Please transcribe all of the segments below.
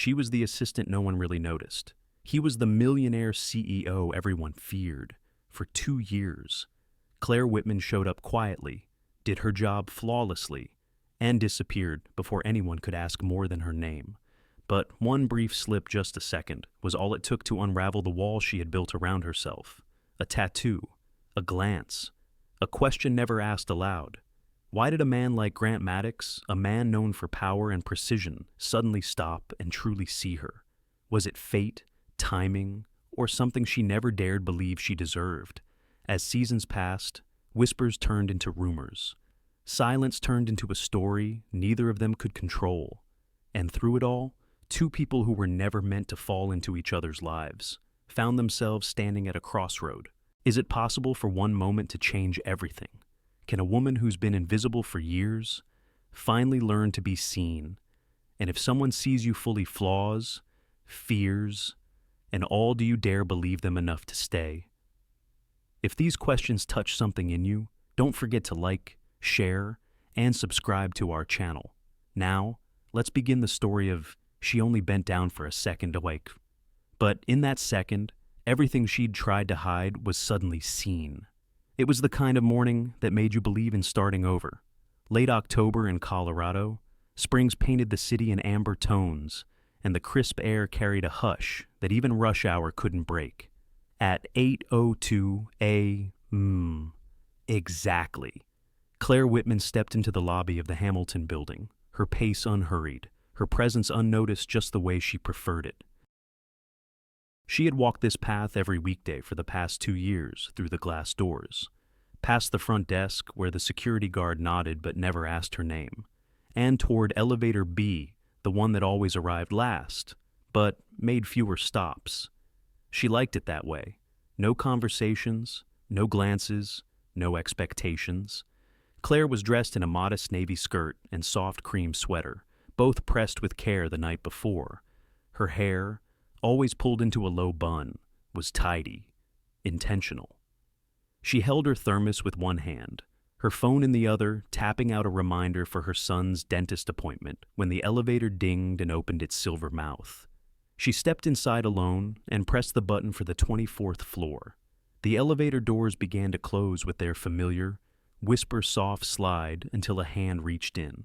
She was the assistant no one really noticed. He was the millionaire CEO everyone feared. For 2 years, Clare Whitman showed up quietly, did her job flawlessly, and disappeared before anyone could ask more than her name. But one brief slip, just a second, was all it took to unravel the wall she had built around herself. A tattoo, a glance, a question never asked aloud. Why did a man like Grant Maddox, a man known for power and precision, suddenly stop and truly see her? Was it fate, timing, or something she never dared believe she deserved? As seasons passed, whispers turned into rumors. Silence turned into a story neither of them could control. And through it all, two people who were never meant to fall into each other's lives found themselves standing at a crossroad. Is it possible for one moment to change everything? Can a woman who's been invisible for years finally learn to be seen? And if someone sees you fully flaws, fears, and all, do you dare believe them enough to stay? If these questions touch something in you, don't forget to like, share, and subscribe to our channel. Now, let's begin the story of She Only Bent Down for a Second to Wake. But in that second, everything she'd tried to hide was suddenly seen. It was the kind of morning that made you believe in starting over. Late October in Colorado, springs painted the city in amber tones, and the crisp air carried a hush that even rush hour couldn't break. At 8:02 a.m. exactly, Clare Whitman stepped into the lobby of the Hamilton building, her pace unhurried, her presence unnoticed just the way she preferred it. She had walked this path every weekday for the past 2 years through the glass doors, past the front desk where the security guard nodded but never asked her name, and toward elevator B, the one that always arrived last, but made fewer stops. She liked it that way. No conversations, no glances, no expectations. Clare was dressed in a modest navy skirt and soft cream sweater, both pressed with care the night before. Her hair, always pulled into a low bun, was tidy, intentional. She held her thermos with one hand, her phone in the other, tapping out a reminder for her son's dentist appointment when the elevator dinged and opened its silver mouth. She stepped inside alone and pressed the button for the 24th floor. The elevator doors began to close with their familiar, whisper-soft slide until a hand reached in.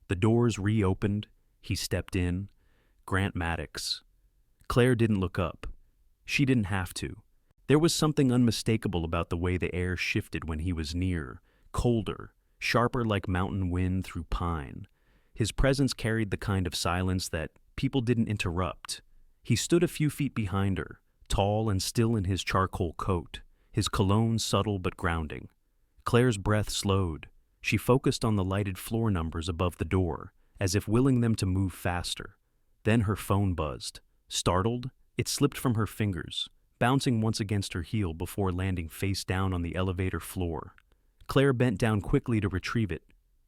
The doors reopened. He stepped in. Grant Maddox. Clare didn't look up. She didn't have to. There was something unmistakable about the way the air shifted when he was near, colder, sharper like mountain wind through pine. His presence carried the kind of silence that people didn't interrupt. He stood a few feet behind her, tall and still in his charcoal coat, his cologne subtle but grounding. Clare's breath slowed. She focused on the lighted floor numbers above the door, as if willing them to move faster. Then her phone buzzed. Startled, it slipped from her fingers, bouncing once against her heel before landing face down on the elevator floor. Clare bent down quickly to retrieve it,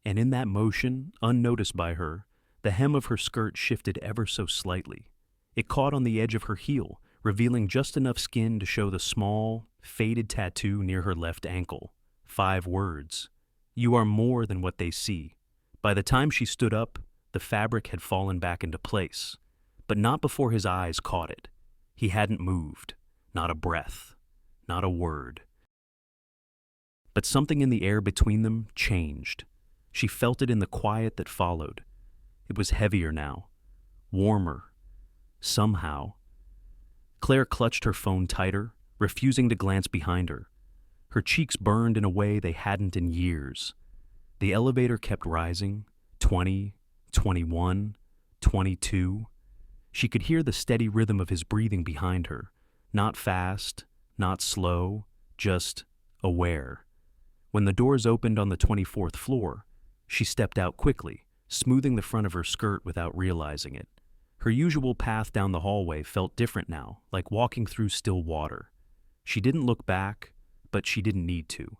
and in that motion, unnoticed by her, the hem of her skirt shifted ever so slightly. It caught on the edge of her heel, revealing just enough skin to show the small, faded tattoo near her left ankle. 5 words. You are more than what they see. By the time she stood up, the fabric had fallen back into place, but not before his eyes caught it. He hadn't moved, not a breath, not a word. But something in the air between them changed. She felt it in the quiet that followed. It was heavier now, warmer, somehow. Clare clutched her phone tighter, refusing to glance behind her. Her cheeks burned in a way they hadn't in years. The elevator kept rising, 20, 21, 22. She could hear the steady rhythm of his breathing behind her, not fast, not slow, just aware. When the doors opened on the 24th floor, she stepped out quickly, smoothing the front of her skirt without realizing it. Her usual path down the hallway felt different now, like walking through still water. She didn't look back, but she didn't need to.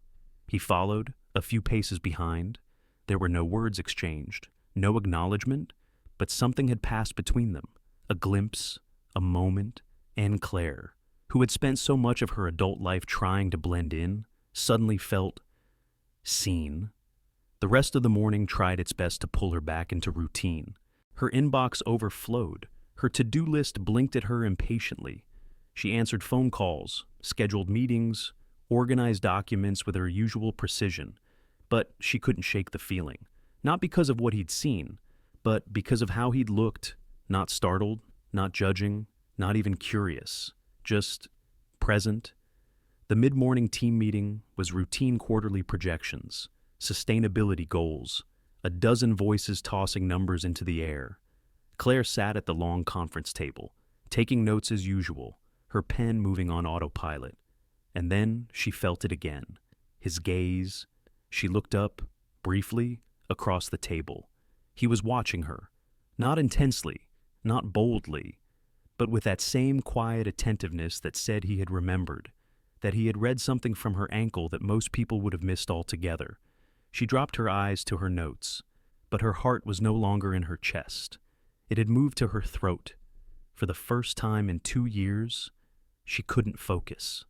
He followed, a few paces behind. There were no words exchanged, no acknowledgement, but something had passed between them. A glimpse, a moment, and Clare, who had spent so much of her adult life trying to blend in, suddenly felt seen. The rest of the morning tried its best to pull her back into routine. Her inbox overflowed, Her to-do list blinked at her impatiently. She answered phone calls, scheduled meetings, organized documents with her usual precision, but she couldn't shake the feeling. Not because of what he'd seen, but because of how he'd looked, not startled, not judging, not even curious, just present. The mid-morning team meeting was routine quarterly projections, sustainability goals, a dozen voices tossing numbers into the air. Claire sat at the long conference table, taking notes as usual, her pen moving on autopilot. And then she felt it again. His gaze. She looked up, briefly, across the table. He was watching her, not intensely, not boldly, but with that same quiet attentiveness that said he had remembered, that he had read something from her ankle that most people would have missed altogether. She dropped her eyes to her notes, but her heart was no longer in her chest. It had moved to her throat. For the first time in 2 years, she couldn't focus.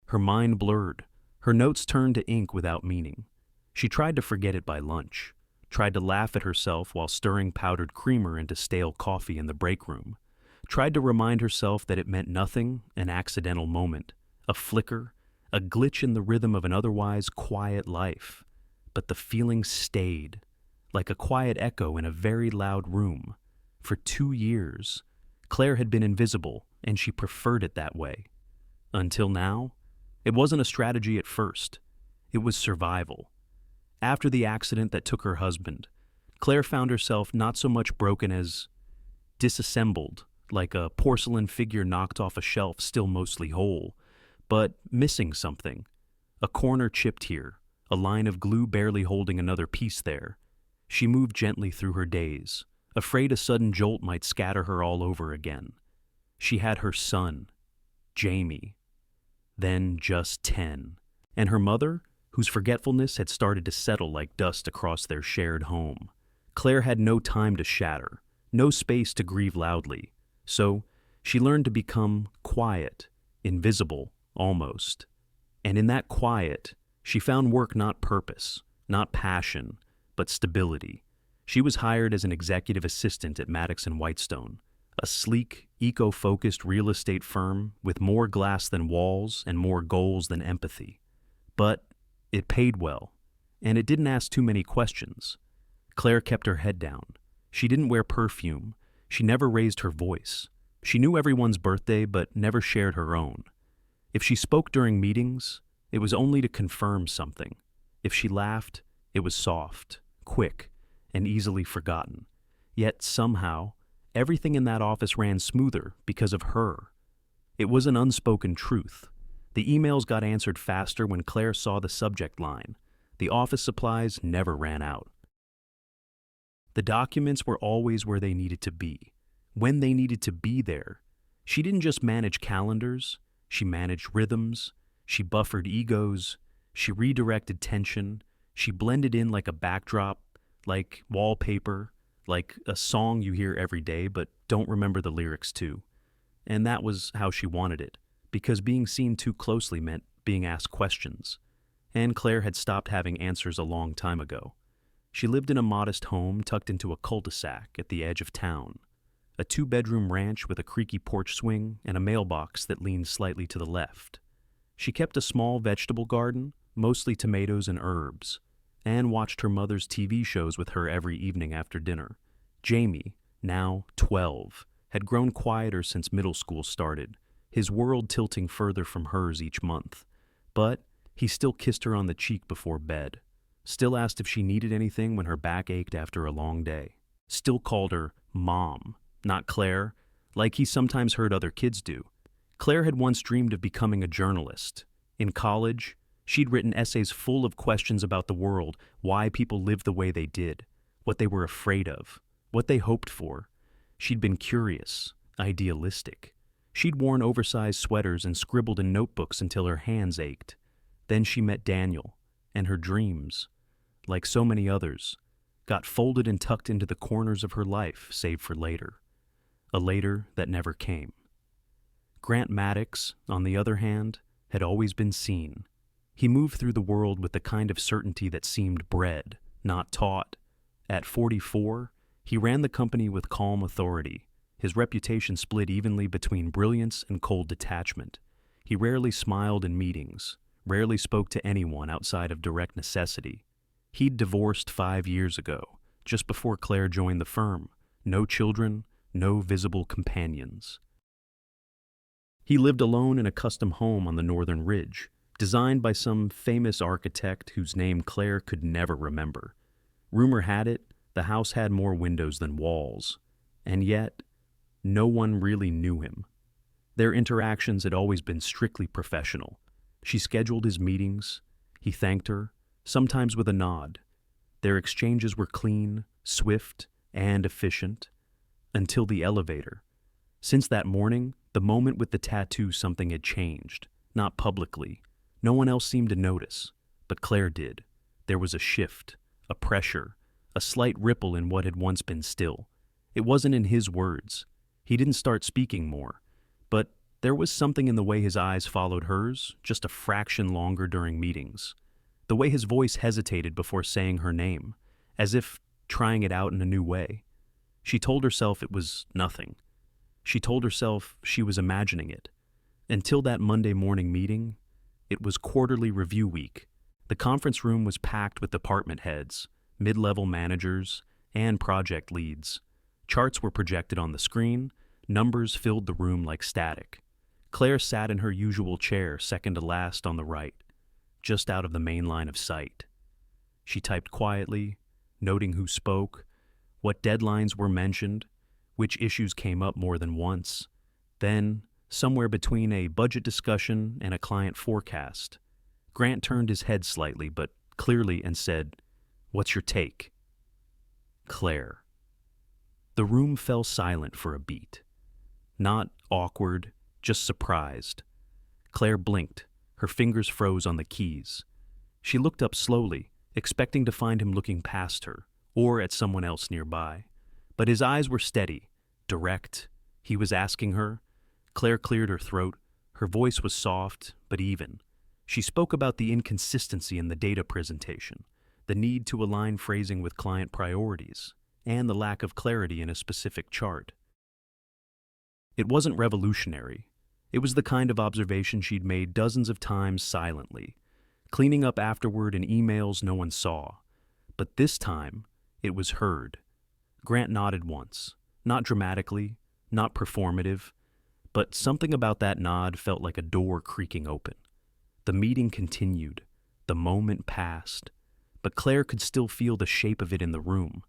Her mind blurred. Her notes turned to ink without meaning. She tried to forget it by lunch, tried to laugh at herself while stirring powdered creamer into stale coffee in the break room, tried to remind herself that it meant nothing, an accidental moment, a flicker, a glitch in the rhythm of an otherwise quiet life. But the feeling stayed, like a quiet echo in a very loud room. For 2 years, Claire had been invisible, and she preferred it that way. Until now, it wasn't a strategy at first. It was survival. After the accident that took her husband, Claire found herself not so much broken as disassembled, like a porcelain figure knocked off a shelf still mostly whole, but missing something. A corner chipped here, a line of glue barely holding another piece there. She moved gently through her days, afraid a sudden jolt might scatter her all over again. She had her son, Jamie, then just 10, and her mother, whose forgetfulness had started to settle like dust across their shared home. Claire had no time to shatter, no space to grieve loudly, so she learned to become quiet, invisible, almost. And in that quiet, she found work not purpose, not passion, but stability. She was hired as an executive assistant at Maddox and Whitestone, a sleek, eco-focused real estate firm with more glass than walls and more goals than empathy. But it paid well, and it didn't ask too many questions. Claire kept her head down. She didn't wear perfume. She never raised her voice. She knew everyone's birthday, but never shared her own. If she spoke during meetings, it was only to confirm something. If she laughed, it was soft, quick, and easily forgotten. Yet somehow, everything in that office ran smoother because of her. It was an unspoken truth. The emails got answered faster when Claire saw the subject line. The office supplies never ran out. The documents were always where they needed to be, when they needed to be there. She didn't just manage calendars, she managed rhythms, she buffered egos, she redirected tension, she blended in like a backdrop, like wallpaper, like a song you hear every day but don't remember the lyrics to. And that was how she wanted it, because being seen too closely meant being asked questions. And Claire had stopped having answers a long time ago. She lived in a modest home tucked into a cul-de-sac at the edge of town, a 2-bedroom ranch with a creaky porch swing and a mailbox that leaned slightly to the left. She kept a small vegetable garden, mostly tomatoes and herbs, and watched her mother's TV shows with her every evening after dinner. Jamie, now 12, had grown quieter since middle school started, his world tilting further from hers each month. But he still kissed her on the cheek before bed, still asked if she needed anything when her back ached after a long day, still called her Mom, not Claire, like he sometimes heard other kids do. Claire had once dreamed of becoming a journalist. In college, she'd written essays full of questions about the world, why people lived the way they did, what they were afraid of, what they hoped for. She'd been curious, idealistic. She'd worn oversized sweaters and scribbled in notebooks until her hands ached. Then she met Daniel, and her dreams, like so many others, got folded and tucked into the corners of her life, save for later. A later that never came. Grant Maddox, on the other hand, had always been seen. He moved through the world with the kind of certainty that seemed bred, not taught. At 44, He ran the company with calm authority. His reputation split evenly between brilliance and cold detachment. He rarely smiled in meetings, rarely spoke to anyone outside of direct necessity. He'd divorced 5 years ago, just before Claire joined the firm. No children, no visible companions. He lived alone in a custom home on the northern ridge, designed by some famous architect whose name Claire could never remember. Rumor had it, the house had more windows than walls, and yet, no one really knew him. Their interactions had always been strictly professional. She scheduled his meetings. He thanked her, sometimes with a nod. Their exchanges were clean, swift, and efficient. Until the elevator. Since that morning, the moment with the tattoo, something had changed. Not publicly. No one else seemed to notice, but Claire did. There was a shift, a pressure, a slight ripple in what had once been still. It wasn't in his words. He didn't start speaking more, but there was something in the way his eyes followed hers, just a fraction longer during meetings. The way his voice hesitated before saying her name, as if trying it out in a new way. She told herself it was nothing. She told herself she was imagining it. Until that Monday morning meeting, it was quarterly review week. The conference room was packed with department heads, mid-level managers, and project leads. Charts were projected on the screen, numbers filled the room like static. Claire sat in her usual chair, second to last on the right, just out of the main line of sight. She typed quietly, noting who spoke, what deadlines were mentioned, which issues came up more than once. Then, somewhere between a budget discussion and a client forecast, Grant turned his head slightly but clearly and said, "What's your take?" Claire. The room fell silent for a beat. Not awkward, just surprised. Claire blinked. Her fingers froze on the keys. She looked up slowly, expecting to find him looking past her, or at someone else nearby. But his eyes were steady, direct. He was asking her. Claire cleared her throat. Her voice was soft, but even. She spoke about the inconsistency in the data presentation, the need to align phrasing with client priorities, and the lack of clarity in a specific chart. It wasn't revolutionary. It was the kind of observation she'd made dozens of times silently, cleaning up afterward in emails no one saw. But this time, it was heard. Grant nodded once, not dramatically, not performative, but something about that nod felt like a door creaking open. The meeting continued. The moment passed. But Claire could still feel the shape of it in the room,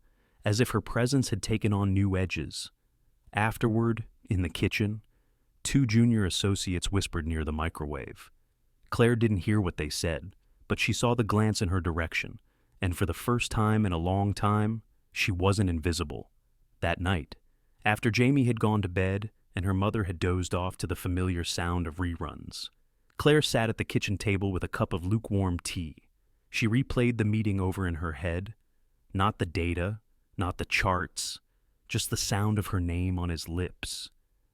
as if her presence had taken on new edges. Afterward, in the kitchen, 2 junior associates whispered near the microwave. Claire didn't hear what they said, but she saw the glance in her direction, and for the first time in a long time, she wasn't invisible. That night, after Jamie had gone to bed and her mother had dozed off to the familiar sound of reruns, Claire sat at the kitchen table with a cup of lukewarm tea. She replayed the meeting over in her head, not the data, not the charts, just the sound of her name on his lips.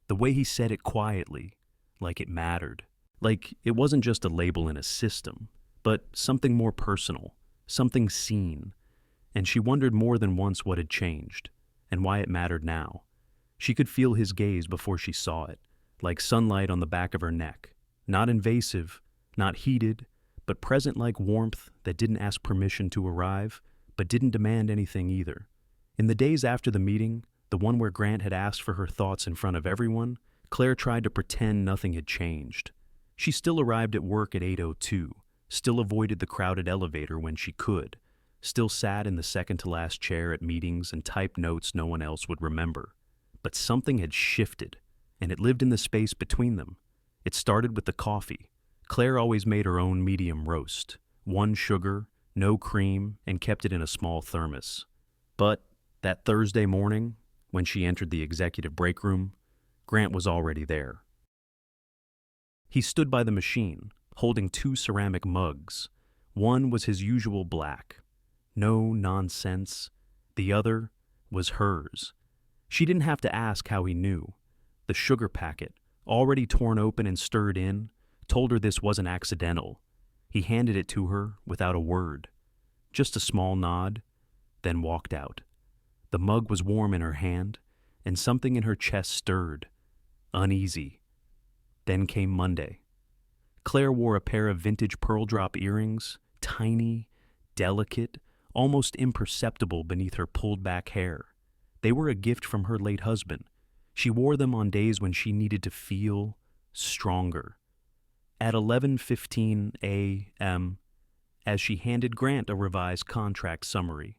The way he said it quietly, like it mattered, like it wasn't just a label in a system, but something more personal, something seen. And she wondered more than once what had changed, and why it mattered now. She could feel his gaze before she saw it, like sunlight on the back of her neck, not invasive, not heated, but present like warmth that didn't ask permission to arrive, but didn't demand anything either. In the days after the meeting, the one where Grant had asked for her thoughts in front of everyone, Claire tried to pretend nothing had changed. She still arrived at work at 8:02, still avoided the crowded elevator when she could, still sat in the second-to-last chair at meetings and typed notes no one else would remember. But something had shifted, and it lived in the space between them. It started with the coffee. Claire always made her own medium roast, 1 sugar, no cream, and kept it in a small thermos. But that Thursday morning, when she entered the executive break room, Grant was already there. He stood by the machine, holding 2 ceramic mugs. One was his usual black. No nonsense. The other was hers. She didn't have to ask how he knew. The sugar packet, already torn open and stirred in, told her this wasn't accidental. He handed it to her without a word. Just a small nod, then walked out. The mug was warm in her hand, and something in her chest stirred, uneasy. Then came Monday. Claire wore a pair of vintage pearl drop earrings, tiny, delicate, almost imperceptible beneath her pulled-back hair. They were a gift from her late husband. She wore them on days when she needed to feel stronger. At 11:15 a.m., as she handed Grant a revised contract summary,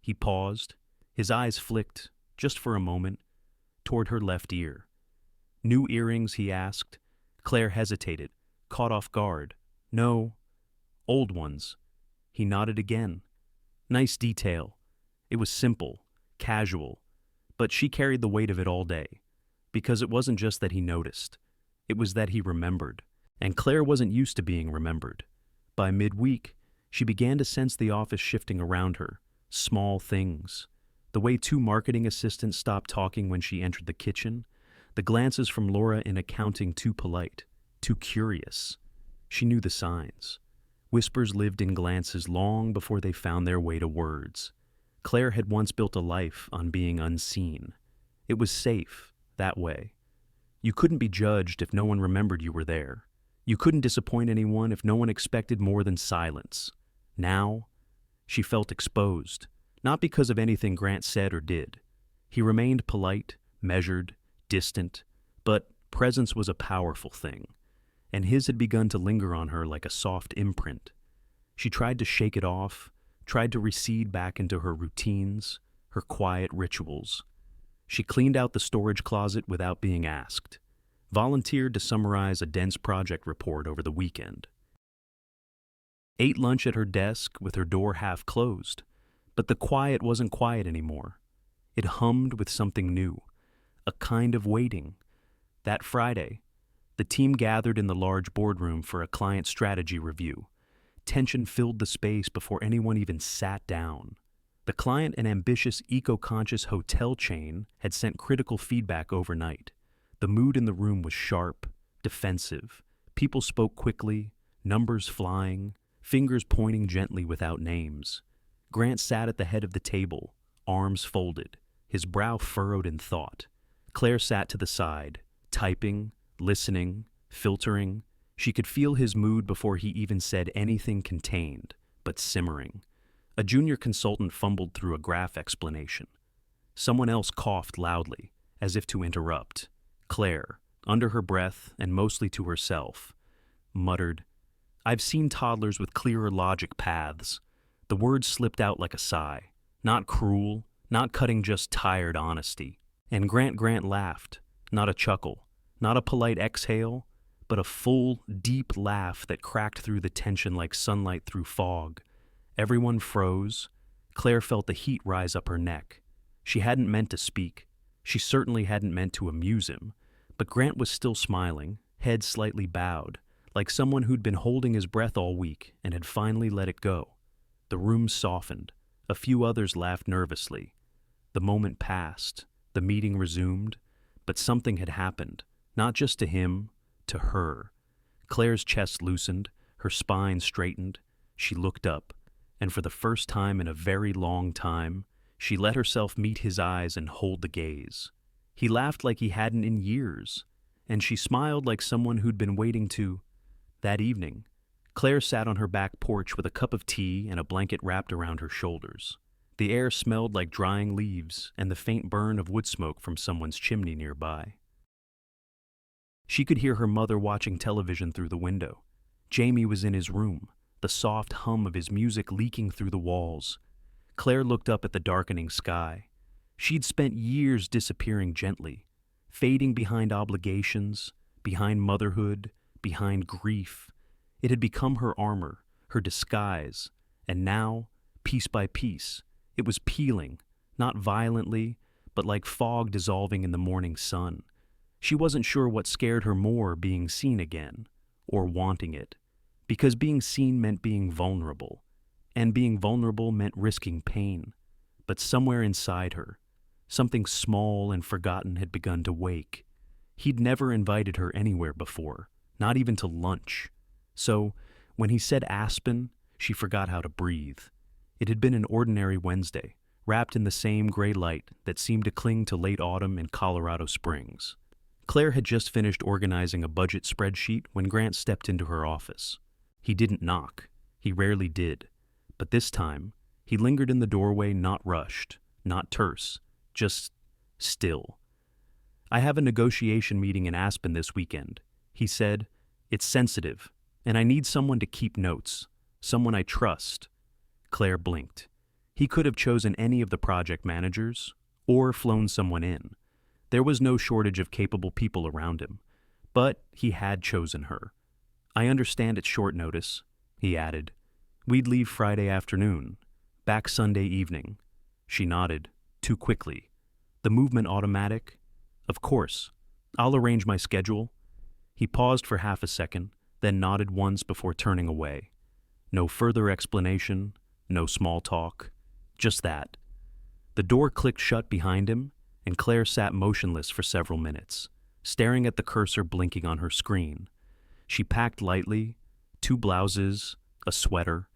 he paused, his eyes flicked, just for a moment, toward her left ear. "New earrings?" he asked. Claire hesitated, caught off guard. "No, old ones." He nodded again. Nice detail. It was simple, casual, but she carried the weight of it all day, because it wasn't just that he noticed. It was that he remembered, and Claire wasn't used to being remembered. By midweek, she began to sense the office shifting around her, small things. The way two marketing assistants stopped talking when she entered the kitchen, the glances from Laura in accounting too polite, too curious. She knew the signs. Whispers lived in glances long before they found their way to words. Claire had once built a life on being unseen. It was safe, that way. You couldn't be judged if no one remembered you were there. You couldn't disappoint anyone if no one expected more than silence. Now, she felt exposed, not because of anything Grant said or did. He remained polite, measured, distant, but presence was a powerful thing, and his had begun to linger on her like a soft imprint. She tried to shake it off, tried to recede back into her routines, her quiet rituals. She cleaned out the storage closet without being asked, volunteered to summarize a dense project report over the weekend, ate lunch at her desk with her door half closed, but the quiet wasn't quiet anymore. It hummed with something new, a kind of waiting. That Friday, the team gathered in the large boardroom for a client strategy review. Tension filled the space before anyone even sat down. The client, an ambitious, eco-conscious hotel chain, had sent critical feedback overnight. The mood in the room was sharp, defensive. People spoke quickly, numbers flying, fingers pointing gently without names. Grant sat at the head of the table, arms folded, his brow furrowed in thought. Claire sat to the side, typing, listening, filtering. She could feel his mood before he even said anything contained, but simmering. A junior consultant fumbled through a graph explanation. Someone else coughed loudly, as if to interrupt. Claire, under her breath and mostly to herself, muttered, "I've seen toddlers with clearer logic paths." The words slipped out like a sigh, not cruel, not cutting, just tired honesty. And Grant laughed, not a chuckle, not a polite exhale, but a full, deep laugh that cracked through the tension like sunlight through fog. Everyone froze. Claire felt the heat rise up her neck. She hadn't meant to speak. She certainly hadn't meant to amuse him. But Grant was still smiling, head slightly bowed, like someone who'd been holding his breath all week and had finally let it go. The room softened. A few others laughed nervously. The moment passed. The meeting resumed. But something had happened, not just to him, to her. Claire's chest loosened, her spine straightened. She looked up, and for the first time in a very long time, she let herself meet his eyes and hold the gaze. He laughed like he hadn't in years, and she smiled like someone who'd been waiting to. That evening, Claire sat on her back porch with a cup of tea and a blanket wrapped around her shoulders. The air smelled like drying leaves and the faint burn of wood smoke from someone's chimney nearby. She could hear her mother watching television through the window. Jamie was in his room, the soft hum of his music leaking through the walls. Claire looked up at the darkening sky. She'd spent years disappearing gently, fading behind obligations, behind motherhood, behind grief. It had become her armor, her disguise, and now, piece by piece, it was peeling, not violently, but like fog dissolving in the morning sun. She wasn't sure what scared her more, being seen again, or wanting it, because being seen meant being vulnerable, and being vulnerable meant risking pain. But somewhere inside her, something small and forgotten had begun to wake. He'd never invited her anywhere before, not even to lunch. So, when he said Aspen, she forgot how to breathe. It had been an ordinary Wednesday, wrapped in the same gray light that seemed to cling to late autumn in Colorado Springs. Claire had just finished organizing a budget spreadsheet when Grant stepped into her office. He didn't knock. He rarely did. But this time, he lingered in the doorway, not rushed, not terse, just still. "I have a negotiation meeting in Aspen this weekend," he said. "It's sensitive, and I need someone to keep notes, someone I trust." Claire blinked. He could have chosen any of the project managers, or flown someone in. There was no shortage of capable people around him, but he had chosen her. "I understand it's short notice," he added. "We'd leave Friday afternoon, back Sunday evening." She nodded, too quickly. "The movement automatic?" "Of course. I'll arrange my schedule." He paused for half a second, then nodded once before turning away. No further explanation, no small talk, just that. The door clicked shut behind him, and Claire sat motionless for several minutes, staring at the cursor blinking on her screen. She packed lightly, 2 blouses, a sweater,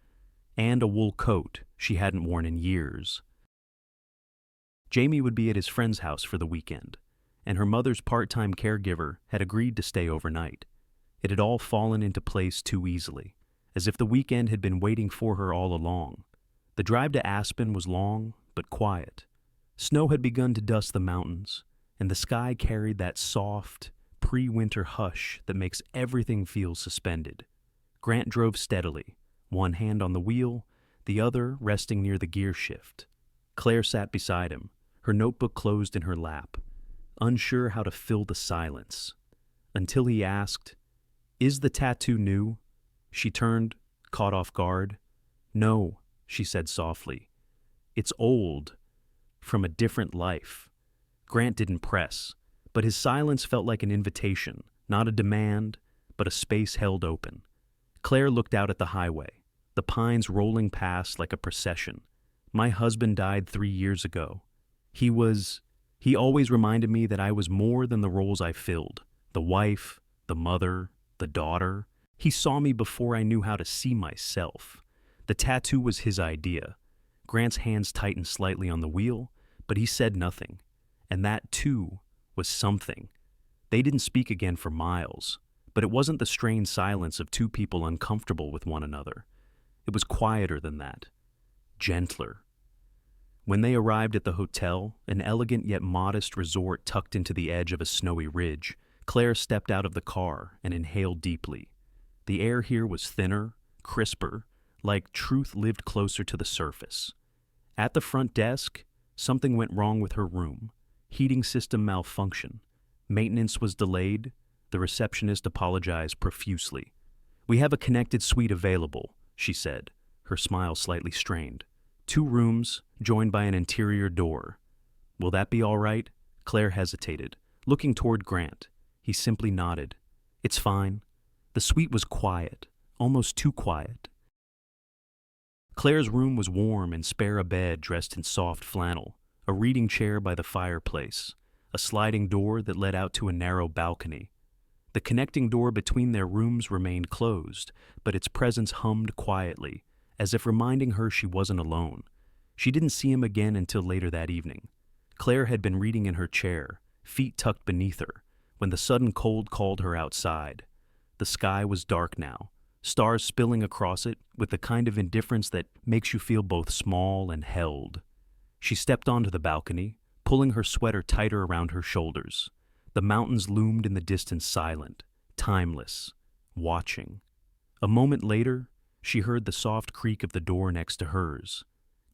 and a wool coat she hadn't worn in years. Jamie would be at his friend's house for the weekend, and her mother's part-time caregiver had agreed to stay overnight. It had all fallen into place too easily, as if the weekend had been waiting for her all along. The drive to Aspen was long but quiet. Snow had begun to dust the mountains, and the sky carried that soft, pre-winter hush that makes everything feel suspended. Grant drove steadily, one hand on the wheel, the other resting near the gear shift. Claire sat beside him, her notebook closed in her lap, unsure how to fill the silence. Until he asked, "Is the tattoo new?" She turned, caught off guard. "No," she said softly. "It's old. From a different life." Grant didn't press, but his silence felt like an invitation, not a demand, but a space held open. Claire looked out at the highway, the pines rolling past like a procession. "My husband died 3 years ago. He always reminded me that I was more than the roles I filled. The wife, the mother, the daughter. He saw me before I knew how to see myself." The tattoo was his idea. Grant's hands tightened slightly on the wheel, but he said nothing. And that, too, was something. They didn't speak again for miles, but it wasn't the strained silence of 2 people uncomfortable with one another. It was quieter than that. Gentler. When they arrived at the hotel, an elegant yet modest resort tucked into the edge of a snowy ridge, Claire stepped out of the car and inhaled deeply. The air here was thinner, crisper, like truth lived closer to the surface. At the front desk, something went wrong with her room. Heating system malfunction. Maintenance was delayed. The receptionist apologized profusely. "We have a connected suite available," she said, her smile slightly strained. 2 rooms, joined by an interior door. "Will that be all right?" Claire hesitated, looking toward Grant. He simply nodded. "It's fine." The suite was quiet, almost too quiet. Claire's room was warm and spare a bed dressed in soft flannel, a reading chair by the fireplace, a sliding door that led out to a narrow balcony. The connecting door between their rooms remained closed, but its presence hummed quietly, as if reminding her she wasn't alone. She didn't see him again until later that evening. Claire had been reading in her chair, feet tucked beneath her, when the sudden cold called her outside. The sky was dark now, stars spilling across it with the kind of indifference that makes you feel both small and held. She stepped onto the balcony, pulling her sweater tighter around her shoulders. The mountains loomed in the distance, silent, timeless, watching. A moment later, she heard the soft creak of the door next to hers.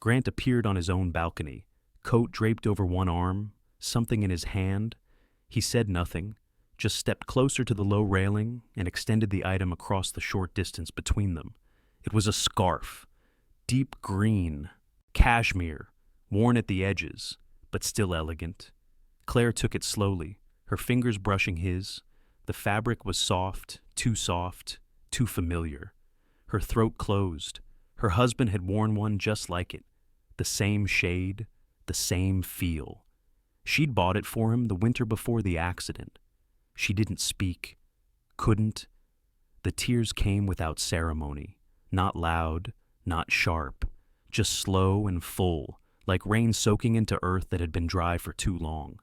Grant appeared on his own balcony, coat draped over one arm, something in his hand. He said nothing, just stepped closer to the low railing and extended the item across the short distance between them. It was a scarf, deep green, cashmere, worn at the edges, but still elegant. Claire took it slowly, her fingers brushing his. The fabric was soft, too familiar. Her throat closed. Her husband had worn one just like it. The same shade, the same feel. She'd bought it for him the winter before the accident. She didn't speak, couldn't. The tears came without ceremony, not loud, not sharp, just slow and full, like rain soaking into earth that had been dry for too long.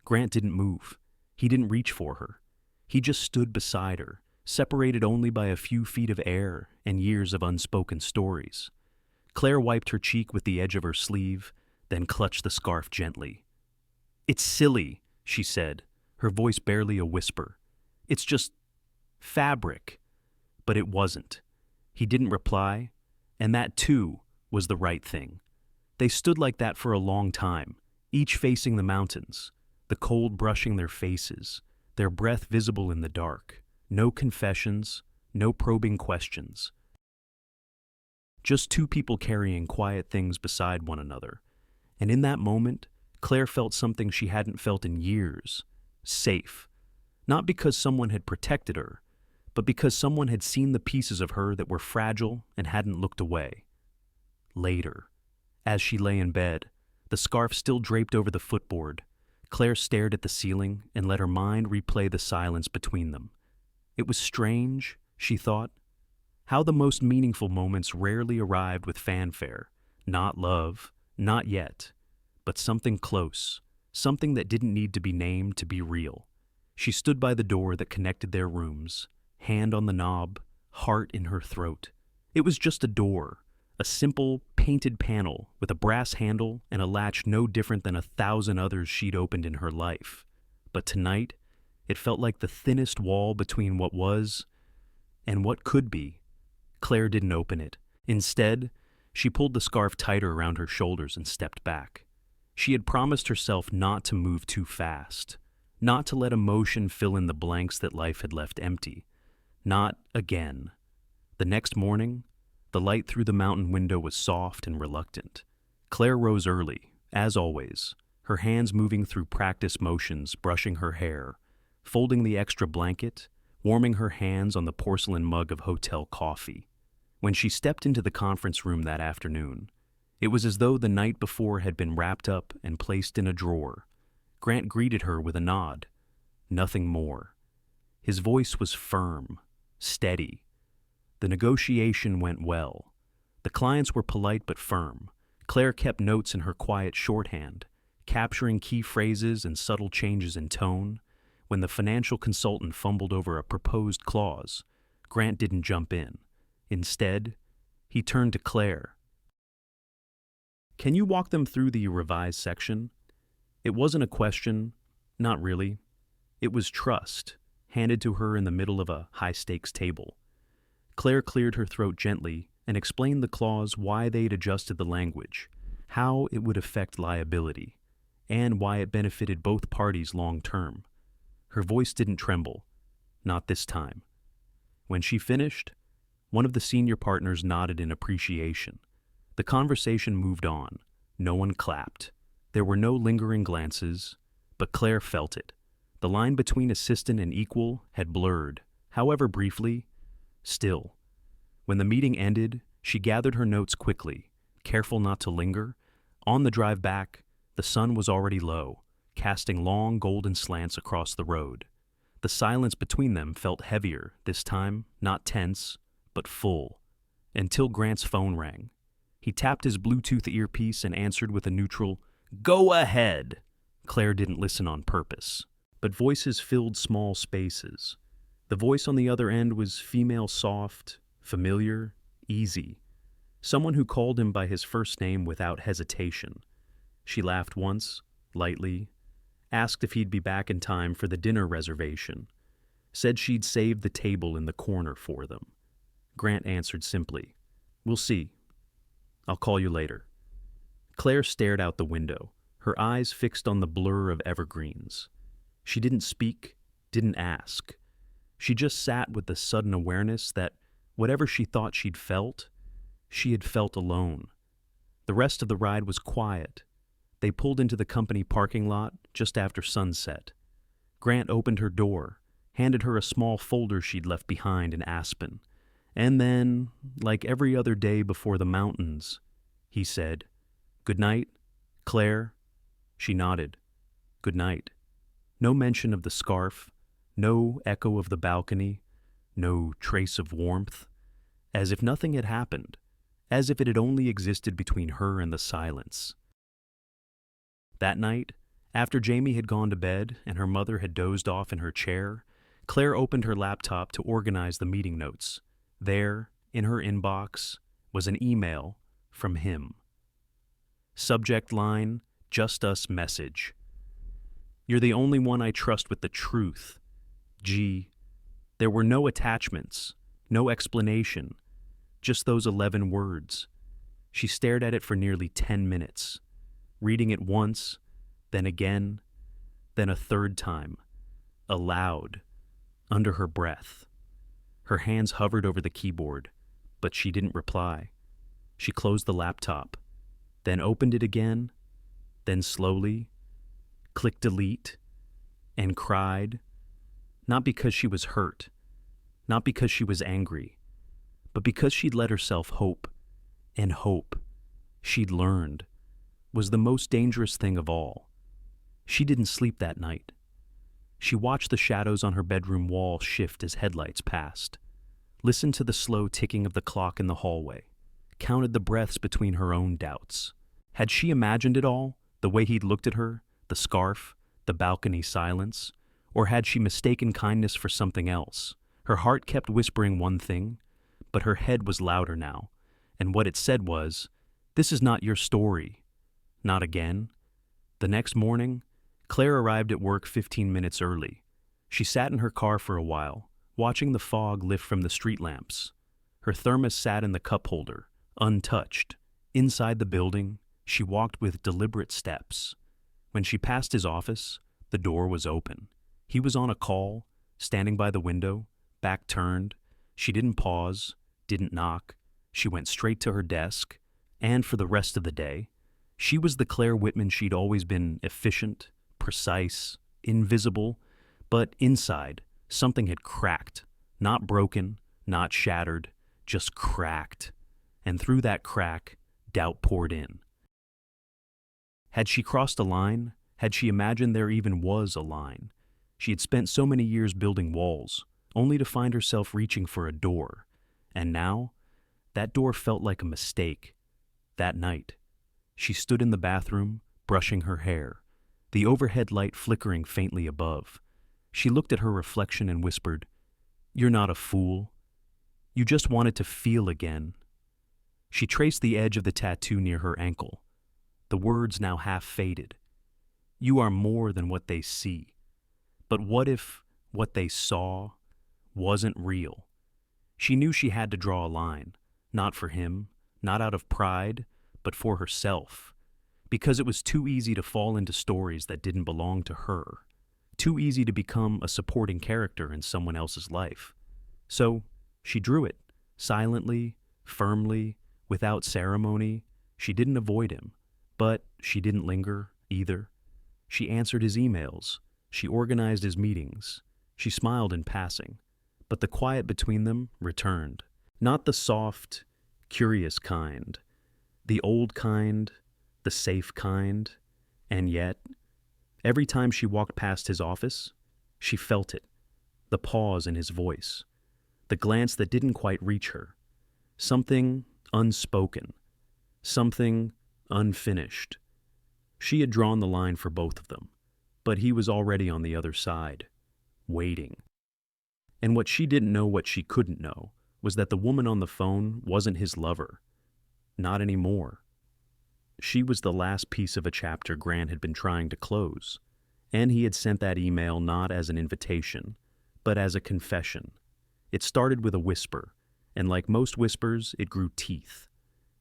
Grant didn't move. He didn't reach for her. He just stood beside her, separated only by a few feet of air and years of unspoken stories. Claire wiped her cheek with the edge of her sleeve, then clutched the scarf gently. "It's silly," she said, her voice barely a whisper. "It's just fabric." But it wasn't. He didn't reply, and that, too, was the right thing. They stood like that for a long time, each facing the mountains, the cold brushing their faces, their breath visible in the dark. No confessions, no probing questions. Just two people carrying quiet things beside one another. And in that moment, Claire felt something she hadn't felt in years. Safe. Not because someone had protected her, but because someone had seen the pieces of her that were fragile and hadn't looked away. Later, as she lay in bed, the scarf still draped over the footboard, Claire stared at the ceiling and let her mind replay the silence between them. It was strange, she thought, how the most meaningful moments rarely arrived with fanfare. Not love, not yet, but something close, something that didn't need to be named to be real. She stood by the door that connected their rooms, hand on the knob, heart in her throat. It was just a door, a simple, painted panel with a brass handle and a latch no different than 1,000 others she'd opened in her life. But tonight, it felt like the thinnest wall between what was and what could be. Claire didn't open it. Instead, she pulled the scarf tighter around her shoulders and stepped back. She had promised herself not to move too fast, not to let emotion fill in the blanks that life had left empty. Not again. The next morning, the light through the mountain window was soft and reluctant. Claire rose early, as always, her hands moving through practice motions, brushing her hair, folding the extra blanket, warming her hands on the porcelain mug of hotel coffee. When she stepped into the conference room that afternoon, it was as though the night before had been wrapped up and placed in a drawer. Grant greeted her with a nod. Nothing more. His voice was firm, steady. The negotiation went well. The clients were polite but firm. Claire kept notes in her quiet shorthand, capturing key phrases and subtle changes in tone. When the financial consultant fumbled over a proposed clause, Grant didn't jump in. Instead, he turned to Claire. "Can you walk them through the revised section?" It wasn't a question, not really. It was trust, handed to her in the middle of a high-stakes table. Claire cleared her throat gently and explained the clause, why they'd adjusted the language, how it would affect liability, and why it benefited both parties long-term. Her voice didn't tremble, not this time. When she finished, one of the senior partners nodded in appreciation. The conversation moved on. No one clapped. There were no lingering glances, but Claire felt it. The line between assistant and equal had blurred, however briefly. Still, when the meeting ended, she gathered her notes quickly, careful not to linger. On the drive back, the sun was already low, casting long golden slants across the road. The silence between them felt heavier, this time, not tense, but full, until Grant's phone rang. He tapped his Bluetooth earpiece and answered with a neutral, "Go ahead." Claire didn't listen on purpose, but voices filled small spaces. The voice on the other end was female, soft, familiar, easy. Someone who called him by his first name without hesitation. She laughed once, lightly, asked if he'd be back in time for the dinner reservation, said she'd saved the table in the corner for them. Grant answered simply, "We'll see. I'll call you later." Claire stared out the window, her eyes fixed on the blur of evergreens. She didn't speak, didn't ask. She just sat with the sudden awareness that whatever she thought she'd felt, she had felt alone. The rest of the ride was quiet. They pulled into the company parking lot just after sunset. Grant opened her door, handed her a small folder she'd left behind in Aspen. And then, like every other day before the mountains, he said, "Good night, Claire." She nodded. Good night. No mention of the scarf, no echo of the balcony, no trace of warmth. As if nothing had happened, as if it had only existed between her and the silence. That night, after Jamie had gone to bed and her mother had dozed off in her chair, Claire opened her laptop to organize the meeting notes. There, in her inbox, was an email from him. Subject line, "Just us message. You're the only one I trust with the truth. G." There were no attachments, no explanation, just those 11 words. She stared at it for nearly 10 minutes, reading it once, then again, then a third time, aloud, under her breath. Her hands hovered over the keyboard, but she didn't reply. She closed the laptop, then opened it again, then slowly clicked delete, and cried, not because she was hurt, not because she was angry, but because she'd let herself hope, and hope, she'd learned, was the most dangerous thing of all. She didn't sleep that night. She watched the shadows on her bedroom wall shift as headlights passed, listened to the slow ticking of the clock in the hallway, counted the breaths between her own doubts. Had she imagined it all, the way he'd looked at her, the scarf, the balcony silence, or had she mistaken kindness for something else? Her heart kept whispering one thing, but her head was louder now, and what it said was, "This is not your story." Not again. The next morning, Claire arrived at work 15 minutes early. She sat in her car for a while, watching the fog lift from the street lamps. Her thermos sat in the cup holder, untouched. Inside the building, she walked with deliberate steps. When she passed his office, the door was open. He was on a call, standing by the window, back turned. She didn't pause, didn't knock. She went straight to her desk, and for the rest of the day, she was the Clare Whitman she'd always been: efficient, precise, invisible, but inside, something had cracked. Not broken, not shattered, just cracked. And through that crack, doubt poured in. Had she crossed a line? Had she imagined there even was a line? She had spent so many years building walls, only to find herself reaching for a door. And now, that door felt like a mistake. That night, she stood in the bathroom, brushing her hair, the overhead light flickering faintly above. She looked at her reflection and whispered, "You're not a fool. You just wanted to feel again." She traced the edge of the tattoo near her ankle. The words now half faded. "You are more than what they see." But what if what they saw wasn't real? She knew she had to draw a line, not for him, not out of pride, but for herself, because it was too easy to fall into stories that didn't belong to her, too easy to become a supporting character in someone else's life. So she drew it, silently, firmly, without ceremony. She didn't avoid him, but she didn't linger either. She answered his emails. She organized his meetings. She smiled in passing, but the quiet between them returned. Not the soft, curious kind, the old kind, the safe kind, and yet, every time she walked past his office, she felt it, the pause in his voice, the glance that didn't quite reach her, something unspoken, something unfinished. She had drawn the line for both of them, but he was already on the other side, waiting. And what she didn't know, what she couldn't know, was that the woman on the phone wasn't his lover. Not anymore. She was the last piece of a chapter Grant had been trying to close, and he had sent that email not as an invitation, but as a confession. It started with a whisper, and like most whispers, it grew teeth.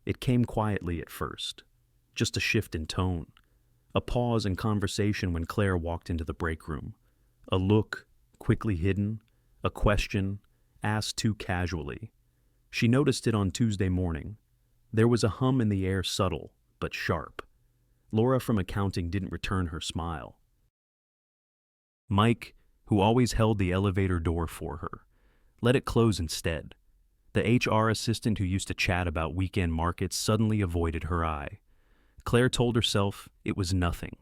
It came quietly at first, just a shift in tone, a pause in conversation when Claire walked into the break room, a look quickly hidden, a question asked too casually. She noticed it on Tuesday morning. There was a hum in the air, subtle but sharp. Laura from accounting didn't return her smile. Mike, who always held the elevator door for her, let it close instead. The HR assistant who used to chat about weekend markets suddenly avoided her eye. Claire told herself it was nothing.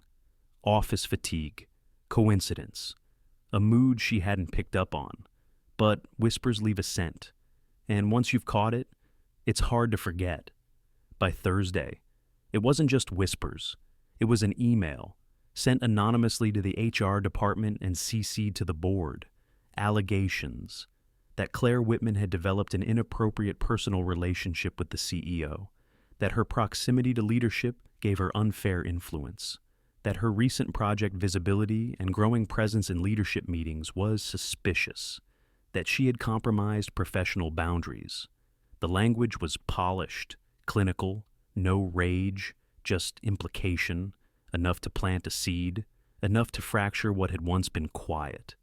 Office fatigue, coincidence, a mood she hadn't picked up on. But whispers leave a scent, and once you've caught it, it's hard to forget. By Thursday, it wasn't just whispers. It was an email, sent anonymously to the HR department and CC'd to the board. Allegations that Clare Whitman had developed an inappropriate personal relationship with the CEO, that her proximity to leadership gave her unfair influence, that her recent project visibility and growing presence in leadership meetings was suspicious, that she had compromised professional boundaries. The language was polished, clinical, no rage, just implication, enough to plant a seed, enough to fracture what had once been quiet.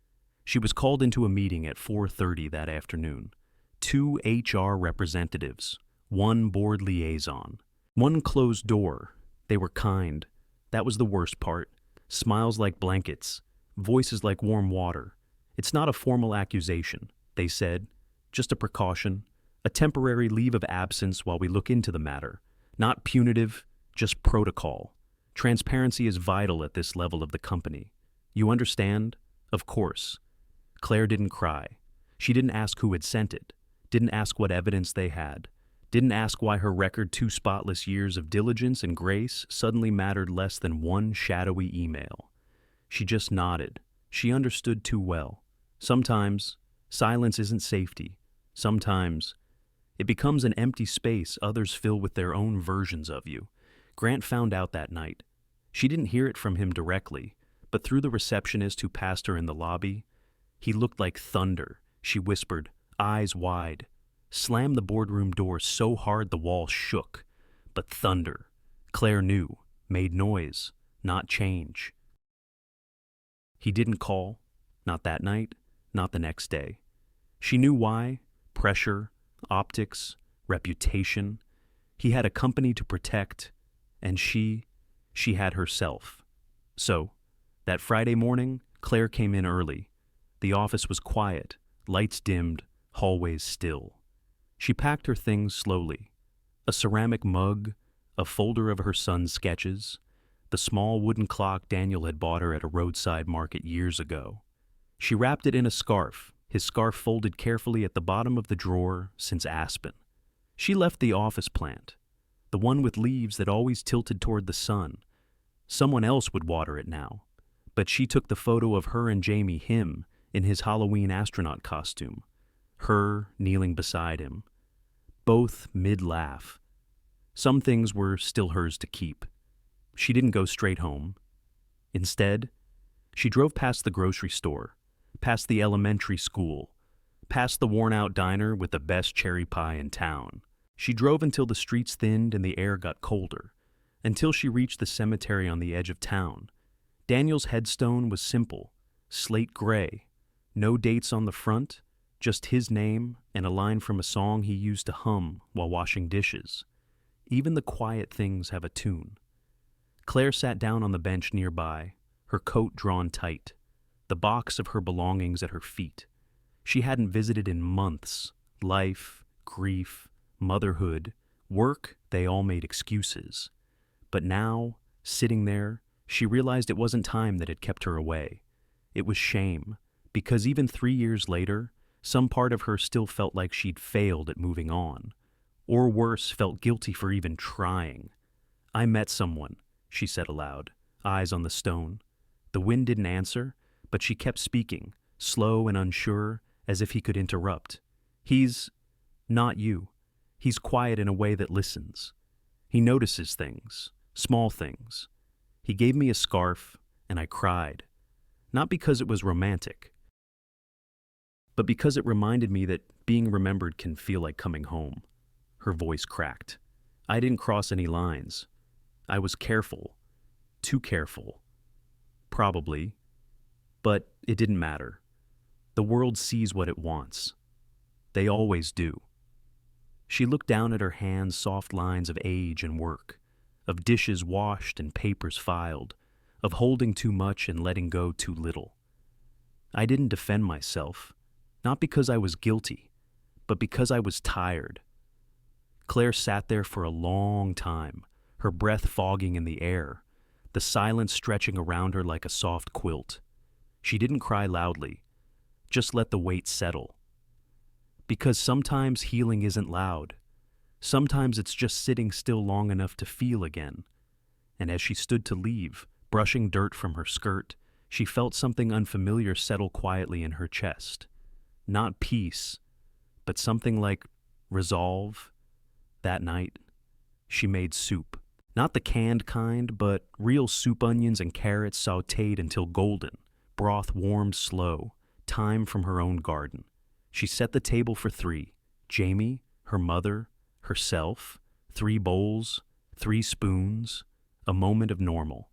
She was called into a meeting at 4:30 that afternoon. 2 HR representatives, 1 board liaison, 1 closed door. They were kind. That was the worst part. Smiles like blankets, voices like warm water. It's not a formal accusation, they said. Just a precaution, a temporary leave of absence while we look into the matter. Not punitive, just protocol. Transparency is vital at this level of the company. You understand? Of course. Claire didn't cry. She didn't ask who had sent it, didn't ask what evidence they had, didn't ask why her record 2 spotless years of diligence and grace suddenly mattered less than 1 shadowy email. She just nodded. She understood too well. Sometimes, silence isn't safety. Sometimes, it becomes an empty space others fill with their own versions of you. Grant found out that night. She didn't hear it from him directly, but through the receptionist who passed her in the lobby. He looked like thunder, she whispered, eyes wide. Slammed the boardroom door so hard the wall shook. But thunder, Claire knew, made noise, not change. He didn't call, not that night, not the next day. She knew why: pressure, optics, reputation. He had a company to protect, and she had herself. So, that Friday morning, Claire came in early. The office was quiet, lights dimmed, hallways still. She packed her things slowly. A ceramic mug, a folder of her son's sketches, the small wooden clock Daniel had bought her at a roadside market years ago. She wrapped it in a scarf, his scarf folded carefully at the bottom of the drawer since Aspen. She left the office plant, the one with leaves that always tilted toward the sun. Someone else would water it now, but she took the photo of her and Jamie, him, in his Halloween astronaut costume, her kneeling beside him, both mid-laugh. Some things were still hers to keep. She didn't go straight home. Instead, she drove past the grocery store, past the elementary school, past the worn-out diner with the best cherry pie in town. She drove until the streets thinned and the air got colder, until she reached the cemetery on the edge of town. Daniel's headstone was simple, slate gray, no dates on the front, just his name and a line from a song he used to hum while washing dishes. Even the quiet things have a tune. Claire sat down on the bench nearby, her coat drawn tight, the box of her belongings at her feet. She hadn't visited in months. Life, grief, motherhood, work, they all made excuses. But now, sitting there, she realized it wasn't time that had kept her away. It was shame, because even 3 years later, some part of her still felt like she'd failed at moving on. Or worse, felt guilty for even trying. "I met someone," she said aloud, eyes on the stone. The wind didn't answer, but she kept speaking, slow and unsure, as if he could interrupt. "He's not you. He's quiet in a way that listens. He notices things, small things. He gave me a scarf, and I cried. Not because it was romantic, but because it reminded me that being remembered can feel like coming home." Her voice cracked. "I didn't cross any lines. I was careful. Too careful. Probably. But it didn't matter. The world sees what it wants. They always do." She looked down at her hands, soft lines of age and work, of dishes washed and papers filed, of holding too much and letting go too little. "I didn't defend myself, not because I was guilty, but because I was tired." Claire sat there for a long time, her breath fogging in the air, the silence stretching around her like a soft quilt. She didn't cry loudly, just let the weight settle. Because sometimes healing isn't loud. Sometimes it's just sitting still long enough to feel again. and as she stood to leave, brushing dirt from her skirt, she felt something unfamiliar settle quietly in her chest. Not peace, but something like resolve. That night, she made soup. Not the canned kind, but real soup onions and carrots sautéed until golden, broth warmed slow, thyme from her own garden. She set the table for three: Jamie, her mother, herself, 3 bowls, 3 spoons, a moment of normal.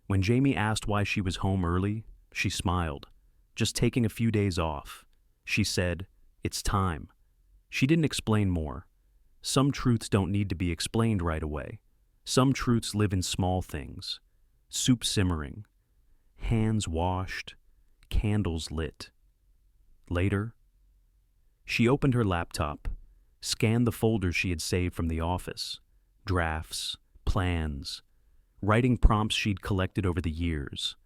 When Jamie asked why she was home early, she smiled. Just taking a few days off. She said, "It's time." She didn't explain more. Some truths don't need to be explained right away. Some truths live in small things. Soup simmering, hands washed, candles lit. Later, she opened her laptop, scanned the folders she had saved from the office, drafts, plans, writing prompts she'd collected over the years,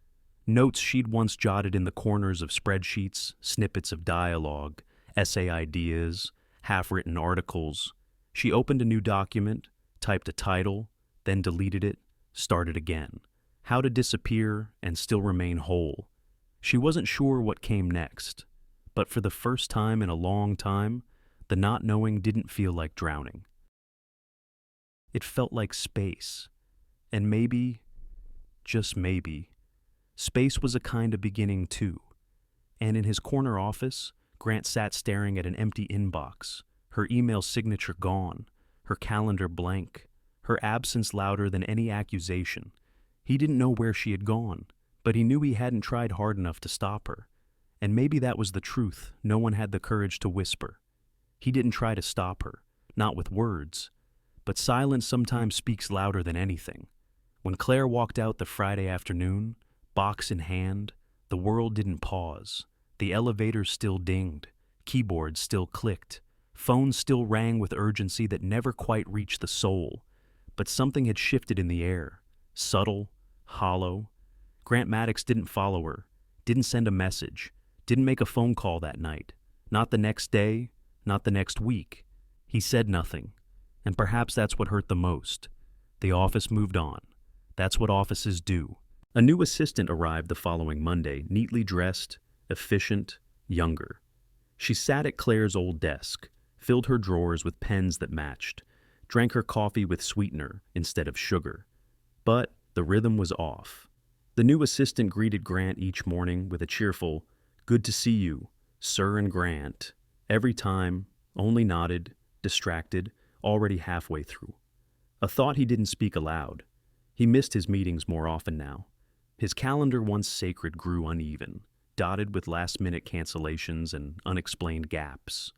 notes she'd once jotted in the corners of spreadsheets, snippets of dialogue, essay ideas, half-written articles. She opened a new document, typed a title, then deleted it, started again. How to disappear and still remain whole. She wasn't sure what came next, but for the first time in a long time, the not knowing didn't feel like drowning. It felt like space, and maybe, just maybe, space was a kind of beginning too. And in his corner office, Grant sat staring at an empty inbox, her email signature gone, her calendar blank, her absence louder than any accusation. He didn't know where she had gone, but he knew he hadn't tried hard enough to stop her. And maybe that was the truth no one had the courage to whisper. He didn't try to stop her, not with words, but silence sometimes speaks louder than anything. When Claire walked out the Friday afternoon, box in hand, the world didn't pause. The elevator still dinged, keyboards still clicked, phones still rang with urgency that never quite reached the soul. But something had shifted in the air, subtle, hollow. Grant Maddox didn't follow her, didn't send a message, didn't make a phone call that night. Not the next day, not the next week. He said nothing, and perhaps that's what hurt the most. The office moved on. That's what offices do. A new assistant arrived the following Monday, neatly dressed, efficient, younger. She sat at Claire's old desk, filled her drawers with pens that matched, drank her coffee with sweetener instead of sugar. But the rhythm was off. The new assistant greeted Grant each morning with a cheerful, "Good to see you, Sir and Grant." Every time, only nodded, distracted, already halfway through. A thought he didn't speak aloud. He missed his meetings more often now. His calendar, once sacred, grew uneven, dotted with last-minute cancellations and unexplained gaps.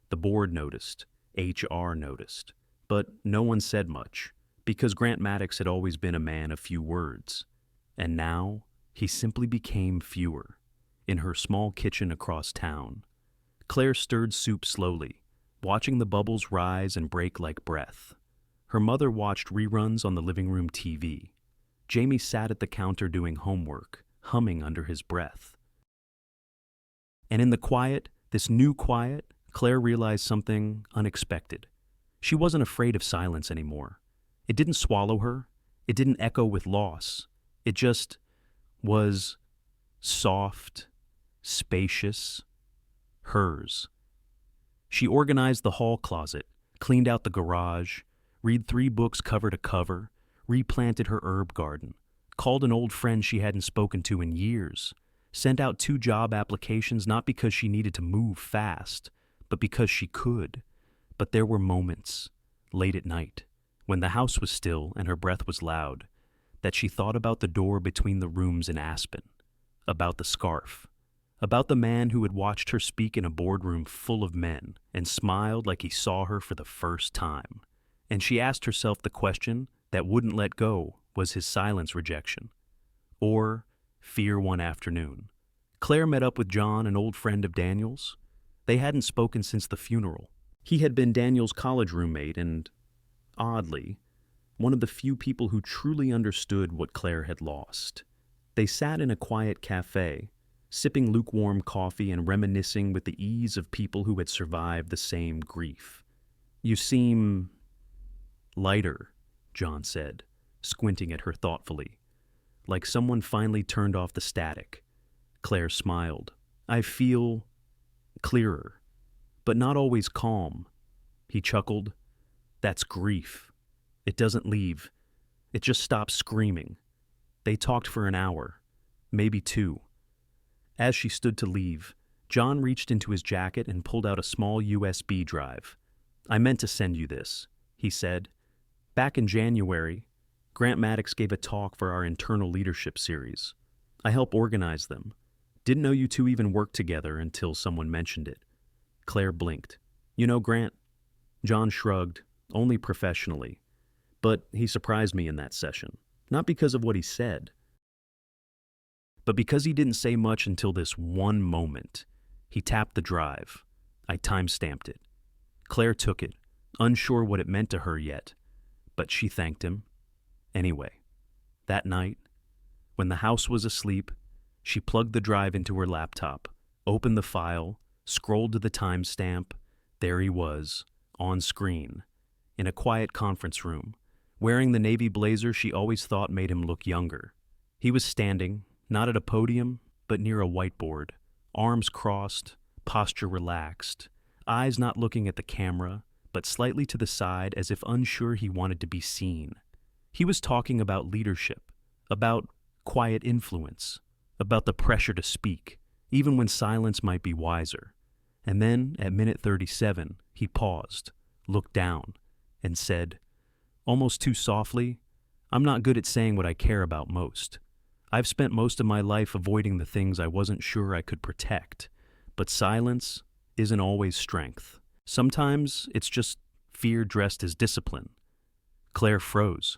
The board noticed, HR noticed, but no one said much, because Grant Maddox had always been a man of few words. And now, he simply became fewer. In her small kitchen across town, Claire stirred soup slowly, watching the bubbles rise and break like breath. Her mother watched reruns on the living room TV. Jamie sat at the counter doing homework, humming under his breath. And in the quiet, this new quiet, Claire realized something unexpected. She wasn't afraid of silence anymore. It didn't swallow her. It didn't echo with loss. It just was soft, spacious, hers. She organized the hall closet, cleaned out the garage, read 3 books cover to cover, replanted her herb garden, called an old friend she hadn't spoken to in years, sent out 2 job applications not because she needed to move fast, but because she could. But there were moments, late at night, when the house was still and her breath was loud, that she thought about the door between the rooms in Aspen, about the scarf, about the man who had watched her speak in a boardroom full of men and smiled like he saw her for the first time. And she asked herself the question that wouldn't let go: was his silence rejection? Or fear one afternoon? Claire met up with John, an old friend of Daniel's. They hadn't spoken since the funeral. He had been Daniel's college roommate and, oddly, one of the few people who truly understood what Claire had lost. They sat in a quiet cafe, sipping lukewarm coffee and reminiscing with the ease of people who had survived the same grief. "You seem lighter," John said, squinting at her thoughtfully, like someone finally turned off the static. Claire smiled. I feel clearer, but not always calm. He chuckled. That's grief. It doesn't leave. It just stops screaming. They talked for an hour, maybe two. As she stood to leave, John reached into his jacket and pulled out a small USB drive. I meant to send you this, he said. Back in January, Grant Maddox gave a talk for our internal leadership series. I help organize them. Didn't know you two even worked together until someone mentioned it. Claire blinked. You know Grant? John shrugged, only professionally. But he surprised me in that session. Not because of what he said, but because he didn't say much until this one moment. He tapped the drive. I time-stamped it. Claire took it, unsure what it meant to her yet, but she thanked him. Anyway, that night, when the house was asleep, she plugged the drive into her laptop, opened the file, scrolled to the timestamp. There he was, on screen, in a quiet conference room, wearing the navy blazer she always thought made him look younger. He was standing, not at a podium, but near a whiteboard, arms crossed, posture relaxed, eyes not looking at the camera, but slightly to the side as if unsure he wanted to be seen. He was talking about leadership, about quiet influence, about the pressure to speak, even when silence might be wiser. And then, at minute 37, he paused, looked down, and said, almost too softly, I'm not good at saying what I care about most. I've spent most of my life avoiding the things I wasn't sure I could protect, but silence isn't always strength. Sometimes it's just fear dressed as discipline. Claire froze.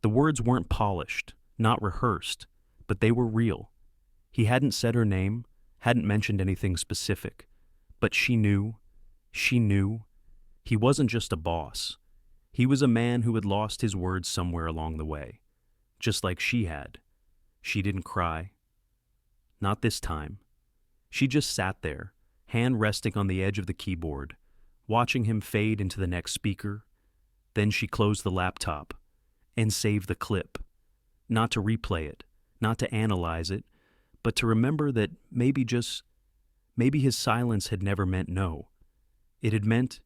The words weren't polished, not rehearsed, but they were real. He hadn't said her name, hadn't mentioned anything specific, but she knew. He wasn't just a boss. He was a man who had lost his words somewhere along the way, just like she had. She didn't cry. Not this time. She just sat there, hand resting on the edge of the keyboard, watching him fade into the next speaker. Then she closed the laptop and saved the clip, not to replay it, not to analyze it, but to remember that maybe his silence had never meant no. It had meant,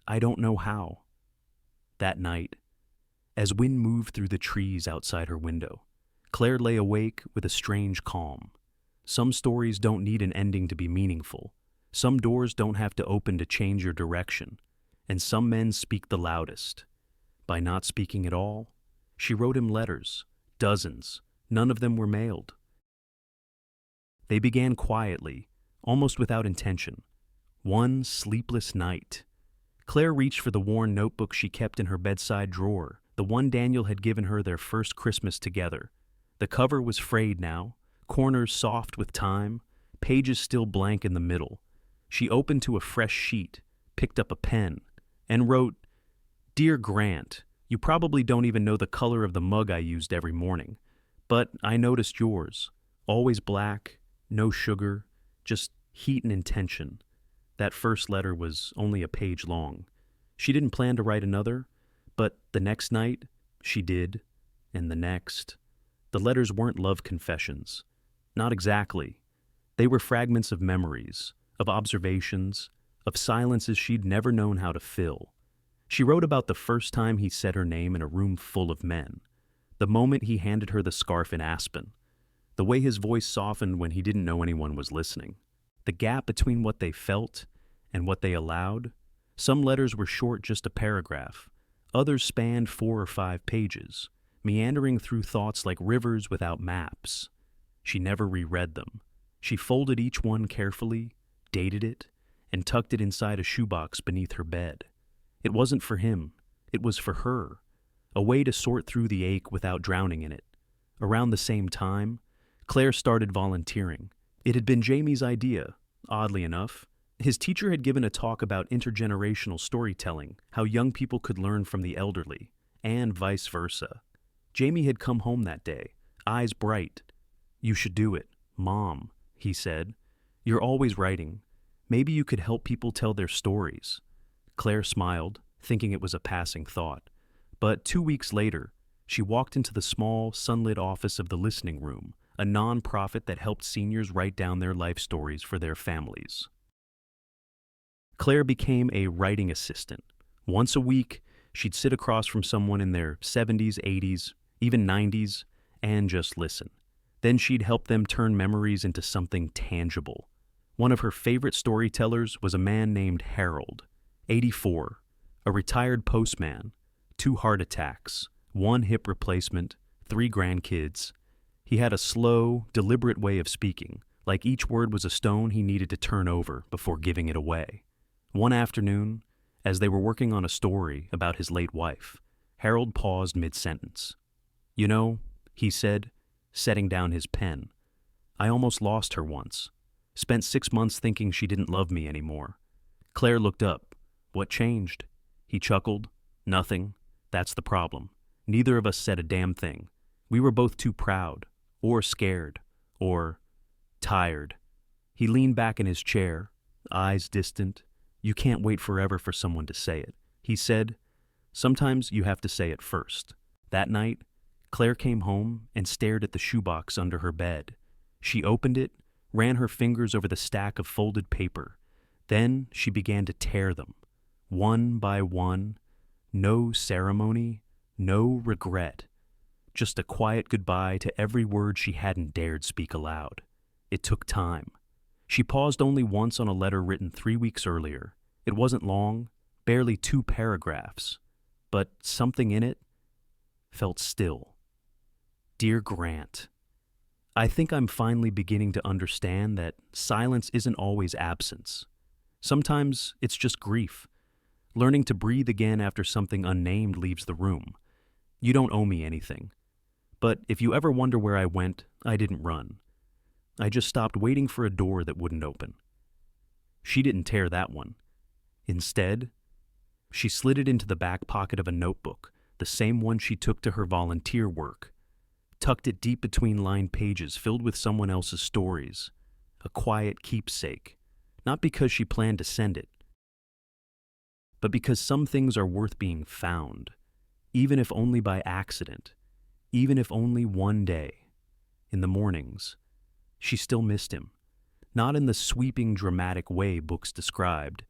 I don't know how. That night, as wind moved through the trees outside her window, Claire lay awake with a strange calm. Some stories don't need an ending to be meaningful. Some doors don't have to open to change your direction. And some men speak the loudest. By not speaking at all, she wrote him letters, dozens. None of them were mailed. They began quietly, almost without intention. One sleepless night. Claire reached for the worn notebook she kept in her bedside drawer, the one Daniel had given her their first Christmas together. The cover was frayed now, corners soft with time, pages still blank in the middle. She opened to a fresh sheet, picked up a pen, and wrote, Dear Grant, you probably don't even know the color of the mug I used every morning, but I noticed yours. Always black, no sugar, just heat and intention. That first letter was only a page long. She didn't plan to write another, but the next night, she did, and the next. The letters weren't love confessions. Not exactly. They were fragments of memories, of observations, of silences she'd never known how to fill. She wrote about the first time he said her name in a room full of men, the moment he handed her the scarf in Aspen, the way his voice softened when he didn't know anyone was listening, the gap between what they felt and what they allowed. Some letters were short, just a paragraph. Others spanned 4 or 5 pages, meandering through thoughts like rivers without maps. She never reread them. She folded each one carefully, dated it, and tucked it inside a shoebox beneath her bed. It wasn't for him. It was for her, a way to sort through the ache without drowning in it. Around the same time, Claire started volunteering. It had been Jamie's idea, oddly enough. His teacher had given a talk about intergenerational storytelling, how young people could learn from the elderly, and vice versa. Jamie had come home that day, eyes bright. You should do it, Mom, he said. You're always writing. Maybe you could help people tell their stories. Claire smiled, thinking it was a passing thought. But 2 weeks later, She walked into the small, sunlit office of the Listening Room, a nonprofit that helped seniors write down their life stories for their families. Claire became a writing assistant. Once a week, she'd sit across from someone in their 70s, 80s, even 90s, and just listen. Then she'd help them turn memories into something tangible. One of her favorite storytellers was a man named Harold, 84, a retired postman, 2 heart attacks, 1 hip replacement, 3 grandkids. He had a slow, deliberate way of speaking, like each word was a stone he needed to turn over before giving it away. One afternoon, as they were working on a story about his late wife, Harold paused mid-sentence. "You know," he said, setting down his pen, "I almost lost her once. Spent 6 months thinking she didn't love me anymore." Claire looked up. "What changed?" He chuckled. "Nothing. That's the problem. Neither of us said a damn thing. We were both too proud, or scared, or tired." He leaned back in his chair, eyes distant. "You can't wait forever for someone to say it," he said. "Sometimes you have to say it first." That night, Claire came home and stared at the shoebox under her bed. She opened it, ran her fingers over the stack of folded paper. Then she began to tear them, one by one. No ceremony, no regret. Just a quiet goodbye to every word she hadn't dared speak aloud. It took time. She paused only once on a letter written 3 weeks earlier. It wasn't long, barely 2 paragraphs, but something in it felt still. "Dear Grant, I think I'm finally beginning to understand that silence isn't always absence. Sometimes it's just grief, learning to breathe again after something unnamed leaves the room. You don't owe me anything. But if you ever wonder where I went, I didn't run. I just stopped waiting for a door that wouldn't open." She didn't tear that one. Instead, she slid it into the back pocket of a notebook, the same one she took to her volunteer work, tucked it deep between lined pages filled with someone else's stories, a quiet keepsake, not because she planned to send it, but because some things are worth being found, even if only by accident, even if only one day. In the mornings, she still missed him, not in the sweeping, dramatic way books described,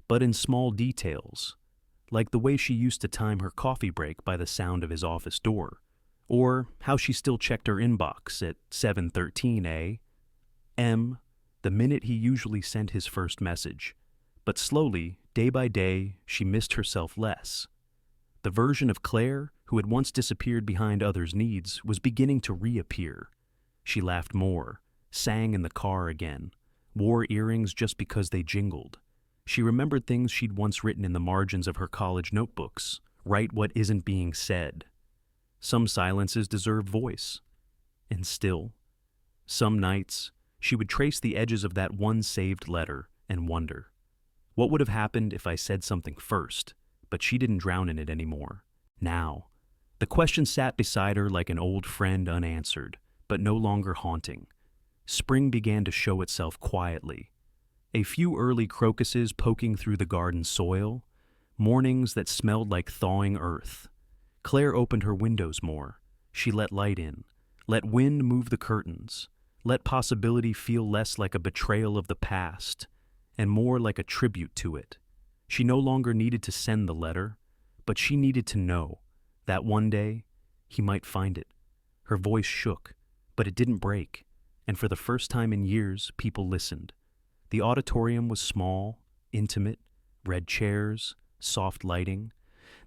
but in small details, like the way she used to time her coffee break by the sound of his office door, or how she still checked her inbox at 7:13 a.m., the minute he usually sent his first message. But slowly, day by day, she missed herself less. The version of Claire, who had once disappeared behind others' needs, was beginning to reappear. She laughed more, sang in the car again, wore earrings just because they jingled. She remembered things she'd once written in the margins of her college notebooks, "Write what isn't being said." Some silences deserve voice. And still, some nights, she would trace the edges of that one saved letter and wonder, what would have happened if I said something first? But she didn't drown in it anymore. Now, the question sat beside her like an old friend unanswered, but no longer haunting. Spring began to show itself quietly. A few early crocuses poking through the garden soil, mornings that smelled like thawing earth. Claire opened her windows more. She let light in, let wind move the curtains, let possibility feel less like a betrayal of the past, and more like a tribute to it. She no longer needed to send the letter, but she needed to know that one day he might find it. Her voice shook, but it didn't break, and for the first time in years, people listened. The auditorium was small, intimate, red chairs, soft lighting,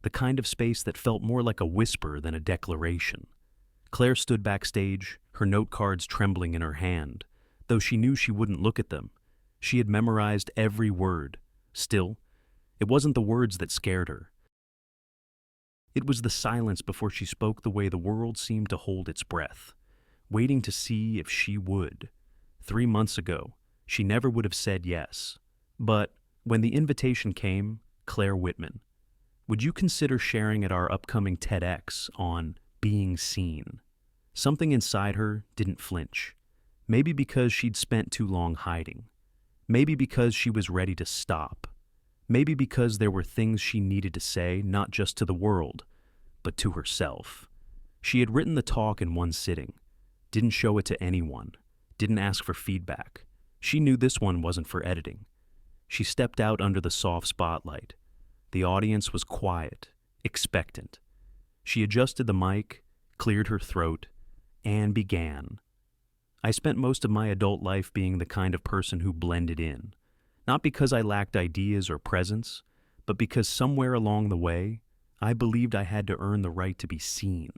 the kind of space that felt more like a whisper than a declaration. Claire stood backstage, her note cards trembling in her hand, though she knew she wouldn't look at them. She had memorized every word. Still, it wasn't the words that scared her. It was the silence before she spoke the way the world seemed to hold its breath, waiting to see if she would. 3 months ago, she never would have said yes. But when the invitation came, Clare Whitman, would you consider sharing at our upcoming TEDx on being seen? Something inside her didn't flinch. Maybe because she'd spent too long hiding. Maybe because she was ready to stop. Maybe because there were things she needed to say, not just to the world, but to herself. She had written the talk in one sitting, didn't show it to anyone, didn't ask for feedback. She knew this one wasn't for editing. She stepped out under the soft spotlight. The audience was quiet, expectant. She adjusted the mic, cleared her throat, and began. I spent most of my adult life being the kind of person who blended in, not because I lacked ideas or presence, but because somewhere along the way, I believed I had to earn the right to be seen.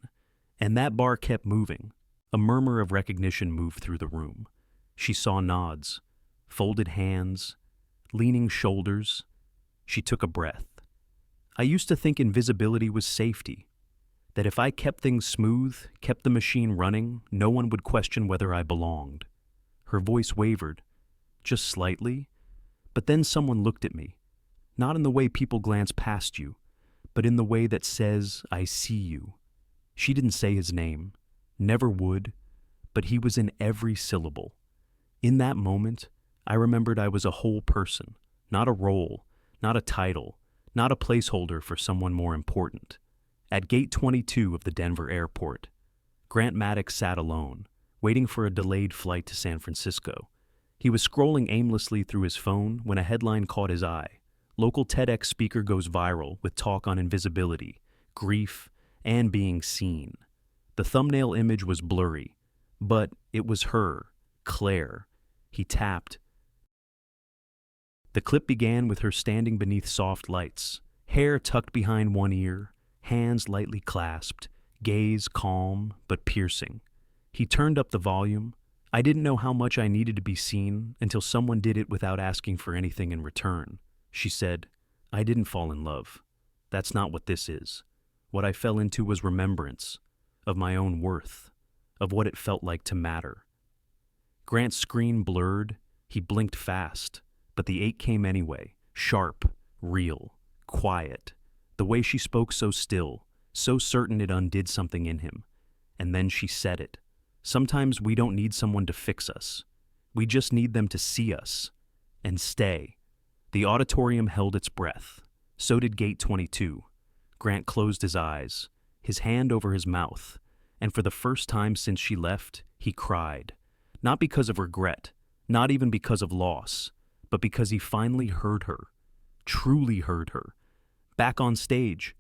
And that bar kept moving. A murmur of recognition moved through the room. She saw nods, folded hands, leaning shoulders. She took a breath. I used to think invisibility was safety, that if I kept things smooth, kept the machine running, no one would question whether I belonged. Her voice wavered, just slightly, but then someone looked at me, not in the way people glance past you, but in the way that says, I see you. She didn't say his name, never would, but he was in every syllable. In that moment, I remembered I was a whole person, not a role, not a title, not a placeholder for someone more important. At gate 22 of the Denver airport, Grant Maddox sat alone, waiting for a delayed flight to San Francisco. He was scrolling aimlessly through his phone when a headline caught his eye. Local TEDx speaker goes viral with talk on invisibility, grief, and being seen. The thumbnail image was blurry, but it was her, Clare. He tapped. The clip began with her standing beneath soft lights, hair tucked behind one ear, hands lightly clasped, gaze calm but piercing. He turned up the volume. I didn't know how much I needed to be seen until someone did it without asking for anything in return. She said, I didn't fall in love. That's not what this is. What I fell into was remembrance of my own worth, of what it felt like to matter. Grant's screen blurred. He blinked fast, but the ache came anyway, sharp, real, quiet. The way she spoke so still, so certain it undid something in him. And then she said it. Sometimes we don't need someone to fix us. We just need them to see us and stay. The auditorium held its breath. So did gate 22. Grant closed his eyes, his hand over his mouth, and for the first time since she left, he cried. Not because of regret, not even because of loss, but because he finally heard her, truly heard her. Back on stage,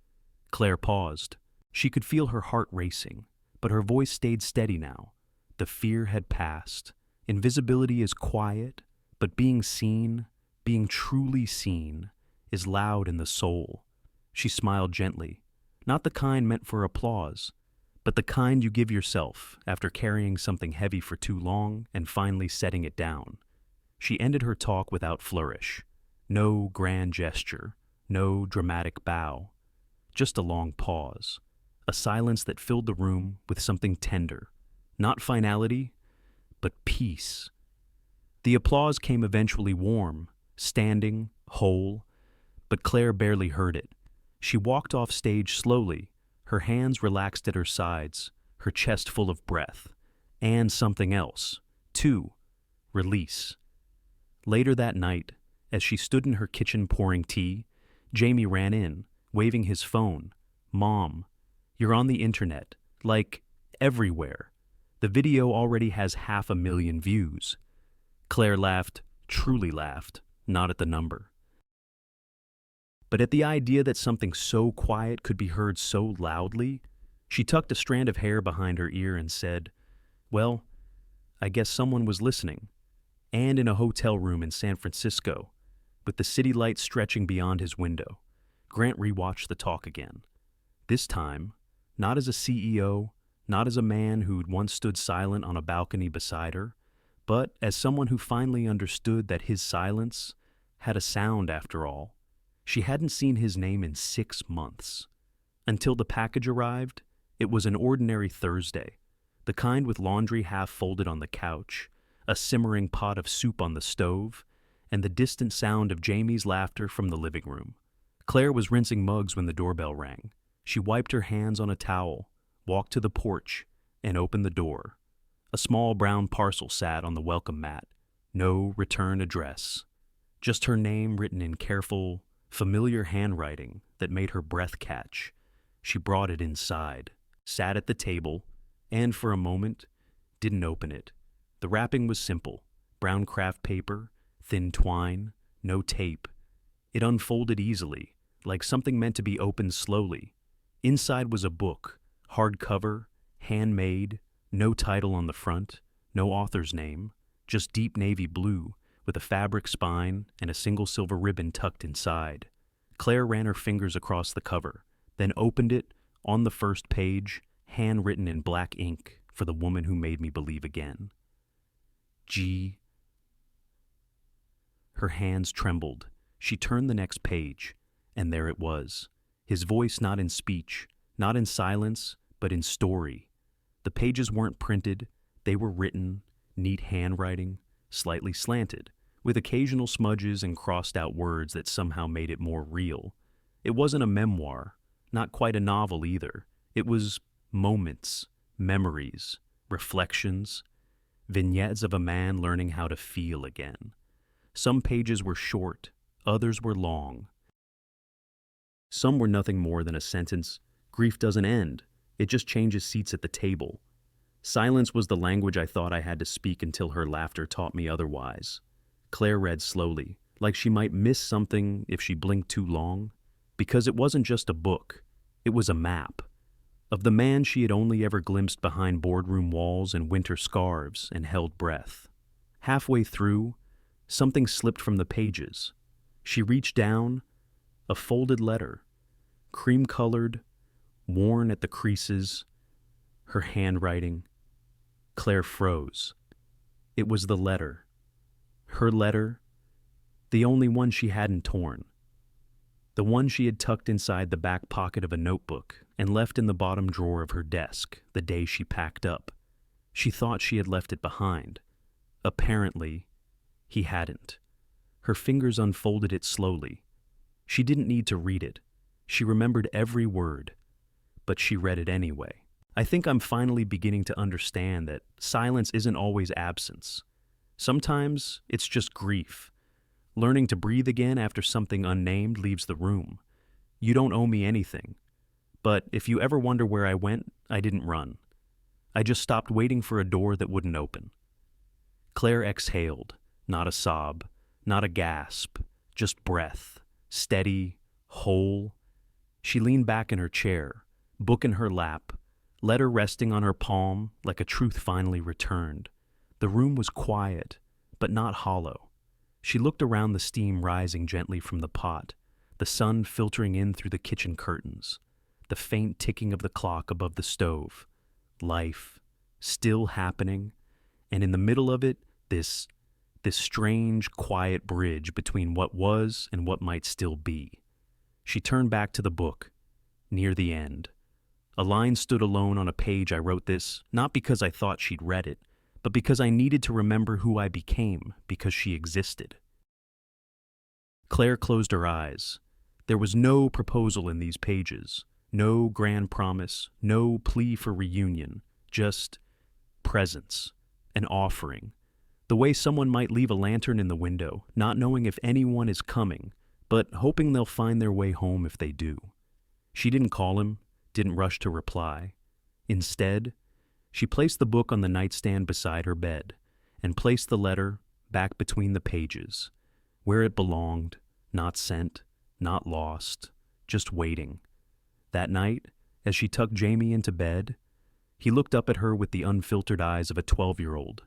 Clare paused. She could feel her heart racing, but her voice stayed steady now. The fear had passed. Invisibility is quiet, but being seen, being truly seen, is loud in the soul. She smiled gently, not the kind meant for applause, but the kind you give yourself after carrying something heavy for too long and finally setting it down. She ended her talk without flourish. No grand gesture, no dramatic bow, just a long pause, a silence that filled the room with something tender, not finality, but peace. The applause came eventually warm, standing, whole, but Clare barely heard it. She walked off stage slowly, her hands relaxed at her sides, her chest full of breath, and something else, too, release. Later that night, as she stood in her kitchen pouring tea, Jamie ran in, waving his phone. Mom, you're on the internet, like, everywhere. The video already has 500,000 views. Clare laughed, truly laughed, not at the number, but at the idea that something so quiet could be heard so loudly. She tucked a strand of hair behind her ear and said, well, I guess someone was listening. And in a hotel room in San Francisco, with the city lights stretching beyond his window, Grant rewatched the talk again. This time, not as a CEO, not as a man who'd once stood silent on a balcony beside her, but as someone who finally understood that his silence had a sound after all. She hadn't seen his name in 6 months. Until the package arrived, it was an ordinary Thursday, the kind with laundry half folded on the couch, a simmering pot of soup on the stove, and the distant sound of Jamie's laughter from the living room. Clare was rinsing mugs when the doorbell rang. She wiped her hands on a towel, walked to the porch, and opened the door. A small brown parcel sat on the welcome mat. No return address. Just her name written in careful, familiar handwriting that made her breath catch. She brought it inside. sat at the table, and for a moment, didn't open it. The wrapping was simple: brown craft paper, thin twine, no tape. It unfolded easily, like something meant to be opened slowly. Inside was a book, hardcover, handmade, no title on the front, no author's name, just deep navy blue, with a fabric spine and a single silver ribbon tucked inside. Claire ran her fingers across the cover, then opened it. On the first page, handwritten in black ink, for the woman who made me believe again. G. Her hands trembled. She turned the next page, and there it was. His voice not in speech, not in silence, but in story. The pages weren't printed, they were written, neat handwriting, slightly slanted, with occasional smudges and crossed-out words that somehow made it more real. It wasn't a memoir, not quite a novel either. It was moments, memories, reflections, vignettes of a man learning how to feel again. Some pages were short, others were long. Some were nothing more than a sentence: "Grief doesn't end, it just changes seats at the table." Silence was the language I thought I had to speak until her laughter taught me otherwise. Claire read slowly, like she might miss something if she blinked too long, because it wasn't just a book, it was a map of the man she had only ever glimpsed behind boardroom walls and winter scarves and held breath. Halfway through, something slipped from the pages. She reached down, a folded letter, cream-colored, worn at the creases, her handwriting. Claire froze. It was the letter. Her letter, the only one she hadn't torn. The one she had tucked inside the back pocket of a notebook and left in the bottom drawer of her desk the day she packed up. She thought she had left it behind. Apparently, he hadn't. Her fingers unfolded it slowly. She didn't need to read it. She remembered every word, but she read it anyway. I think I'm finally beginning to understand that silence isn't always absence. Sometimes it's just grief. Learning to breathe again after something unnamed leaves the room. You don't owe me anything. But if you ever wonder where I went, I didn't run. I just stopped waiting for a door that wouldn't open. Claire exhaled, not a sob, not a gasp, just breath, steady, whole. She leaned back in her chair, book in her lap, letter resting on her palm like a truth finally returned. The room was quiet, but not hollow. She looked around, the steam rising gently from the pot, the sun filtering in through the kitchen curtains, the faint ticking of the clock above the stove. Life, still happening, and in the middle of it, this strange, quiet bridge between what was and what might still be. She turned back to the book, near the end. A line stood alone on a page. I wrote this, not because I thought she'd read it, but because I needed to remember who I became, because she existed. Claire closed her eyes. There was no proposal in these pages, no grand promise, no plea for reunion, just presence, an offering. The way someone might leave a lantern in the window, not knowing if anyone is coming, but hoping they'll find their way home if they do. She didn't call him, didn't rush to reply. Instead, she placed the book on the nightstand beside her bed and placed the letter back between the pages, where it belonged, not sent, not lost, just waiting. That night, as she tucked Jamie into bed, he looked up at her with the unfiltered eyes of a 12-year-old.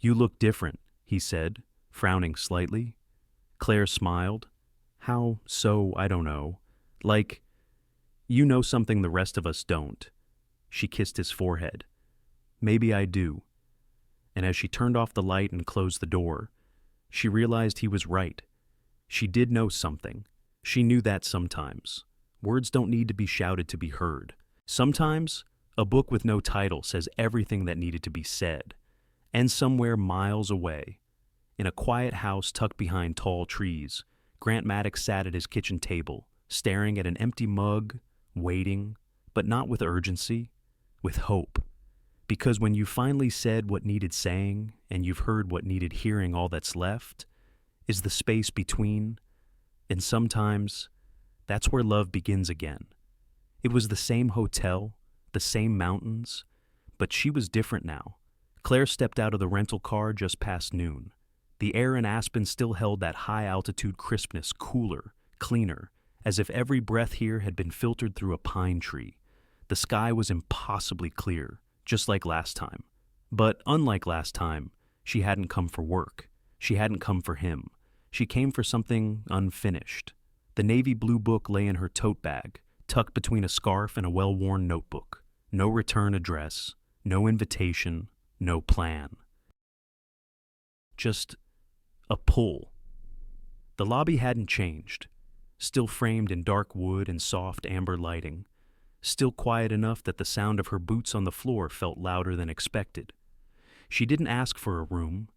"You look different," he said, frowning slightly. Claire smiled. "How so? I don't know. Like, you know something the rest of us don't." She kissed his forehead. "Maybe I do." And as she turned off the light and closed the door, she realized he was right. She did know something. She knew that sometimes words don't need to be shouted to be heard. Sometimes a book with no title says everything that needed to be said. And somewhere miles away, in a quiet house tucked behind tall trees, Grant Maddox sat at his kitchen table, staring at an empty mug, waiting, but not with urgency, with hope. Because when you finally said what needed saying, and you've heard what needed hearing, all that's left is the space between, and sometimes that's where love begins again. It was the same hotel, the same mountains, but she was different now. Claire stepped out of the rental car just past noon. The air in Aspen still held that high-altitude crispness, cooler, cleaner, as if every breath here had been filtered through a pine tree. The sky was impossibly clear, just like last time. But unlike last time, she hadn't come for work. She hadn't come for him. She came for something unfinished. The navy blue book lay in her tote bag, tucked between a scarf and a well-worn notebook. No return address, no invitation, no plan. Just a pull. The lobby hadn't changed, still framed in dark wood and soft amber lighting, still quiet enough that the sound of her boots on the floor felt louder than expected. She didn't ask for a room.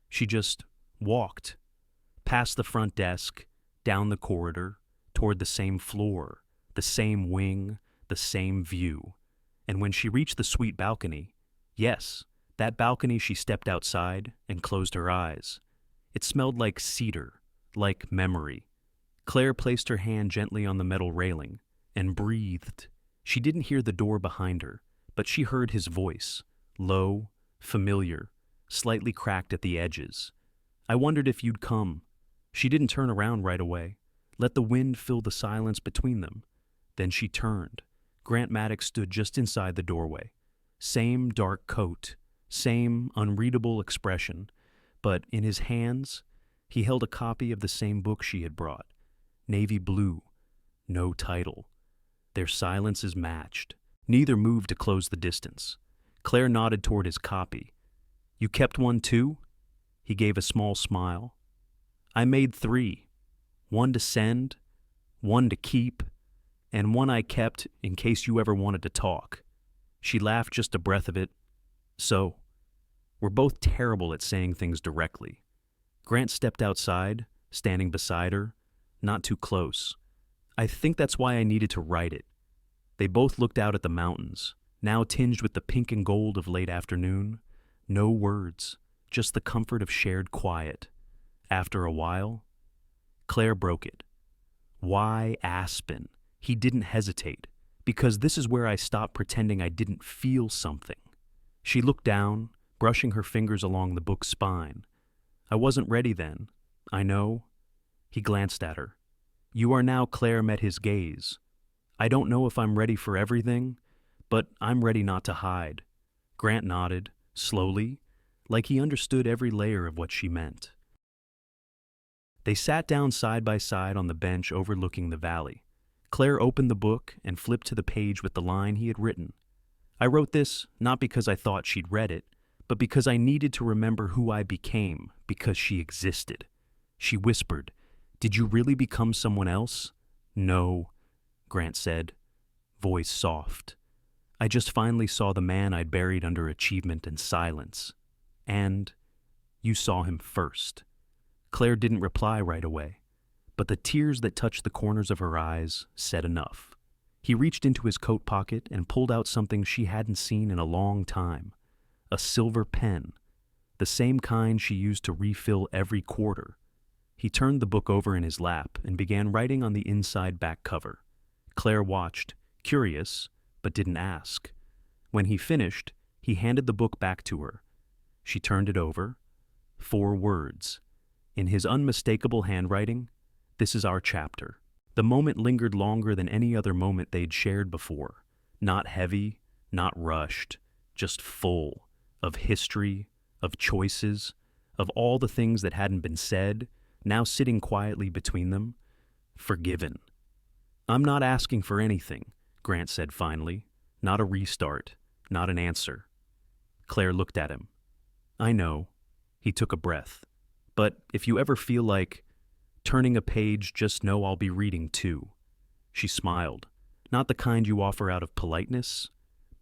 She just walked, past the front desk, down the corridor, toward the same floor, the same wing, the same view. And when she reached the suite balcony, yes, that balcony, she stepped outside and closed her eyes. It smelled like cedar, like memory. Claire placed her hand gently on the metal railing and breathed. She didn't hear the door behind her, but she heard his voice, low, familiar, slightly cracked at the edges. I wondered if you'd come. She didn't turn around right away. Let the wind fill the silence between them. Then she turned. Grant Maddox stood just inside the doorway. Same dark coat, same unreadable expression, but in his hands, he held a copy of the same book she had brought. Navy blue, no title. Their silences matched. Neither moved to close the distance. Claire nodded toward his copy. You kept one too? He gave a small smile. I made 3. One to send, one to keep, and one I kept in case you ever wanted to talk. She laughed just a breath of it. So, we're both terrible at saying things directly. Grant stepped outside, standing beside her, not too close. I think that's why I needed to write it. They both looked out at the mountains, now tinged with the pink and gold of late afternoon. No words, just the comfort of shared quiet. After a while, Claire broke it. Why Aspen? He didn't hesitate, because this is where I stopped pretending I didn't feel something. She looked down, brushing her fingers along the book's spine. I wasn't ready then. I know. He glanced at her. You are now. Claire met his gaze. I don't know if I'm ready for everything, but I'm ready not to hide. Grant nodded, slowly, like he understood every layer of what she meant. They sat down side by side on the bench overlooking the valley. Claire opened the book and flipped to the page with the line he had written. I wrote this not because I thought she'd read it, but because I needed to remember who I became, because she existed. She whispered, Did you really become someone else? No, Grant said, voice soft. I just finally saw the man I'd buried under achievement and silence. And you saw him first. Claire didn't reply right away, but the tears that touched the corners of her eyes said enough. He reached into his coat pocket and pulled out something she hadn't seen in a long time. A silver pen, the same kind she used to refill every quarter. He turned the book over in his lap and began writing on the inside back cover. Claire watched, curious, but didn't ask. When he finished, he handed the book back to her. She turned it over. 4 words. In his unmistakable handwriting, this is our chapter. The moment lingered longer than any other moment they'd shared before. Not heavy, not rushed, just full of history, of choices, of all the things that hadn't been said, now sitting quietly between them. Forgiven. I'm not asking for anything, Grant said finally. Not a restart, not an answer. Claire looked at him. I know. He took a breath. But if you ever feel like turning a page, just know I'll be reading too. She smiled. Not the kind you offer out of politeness,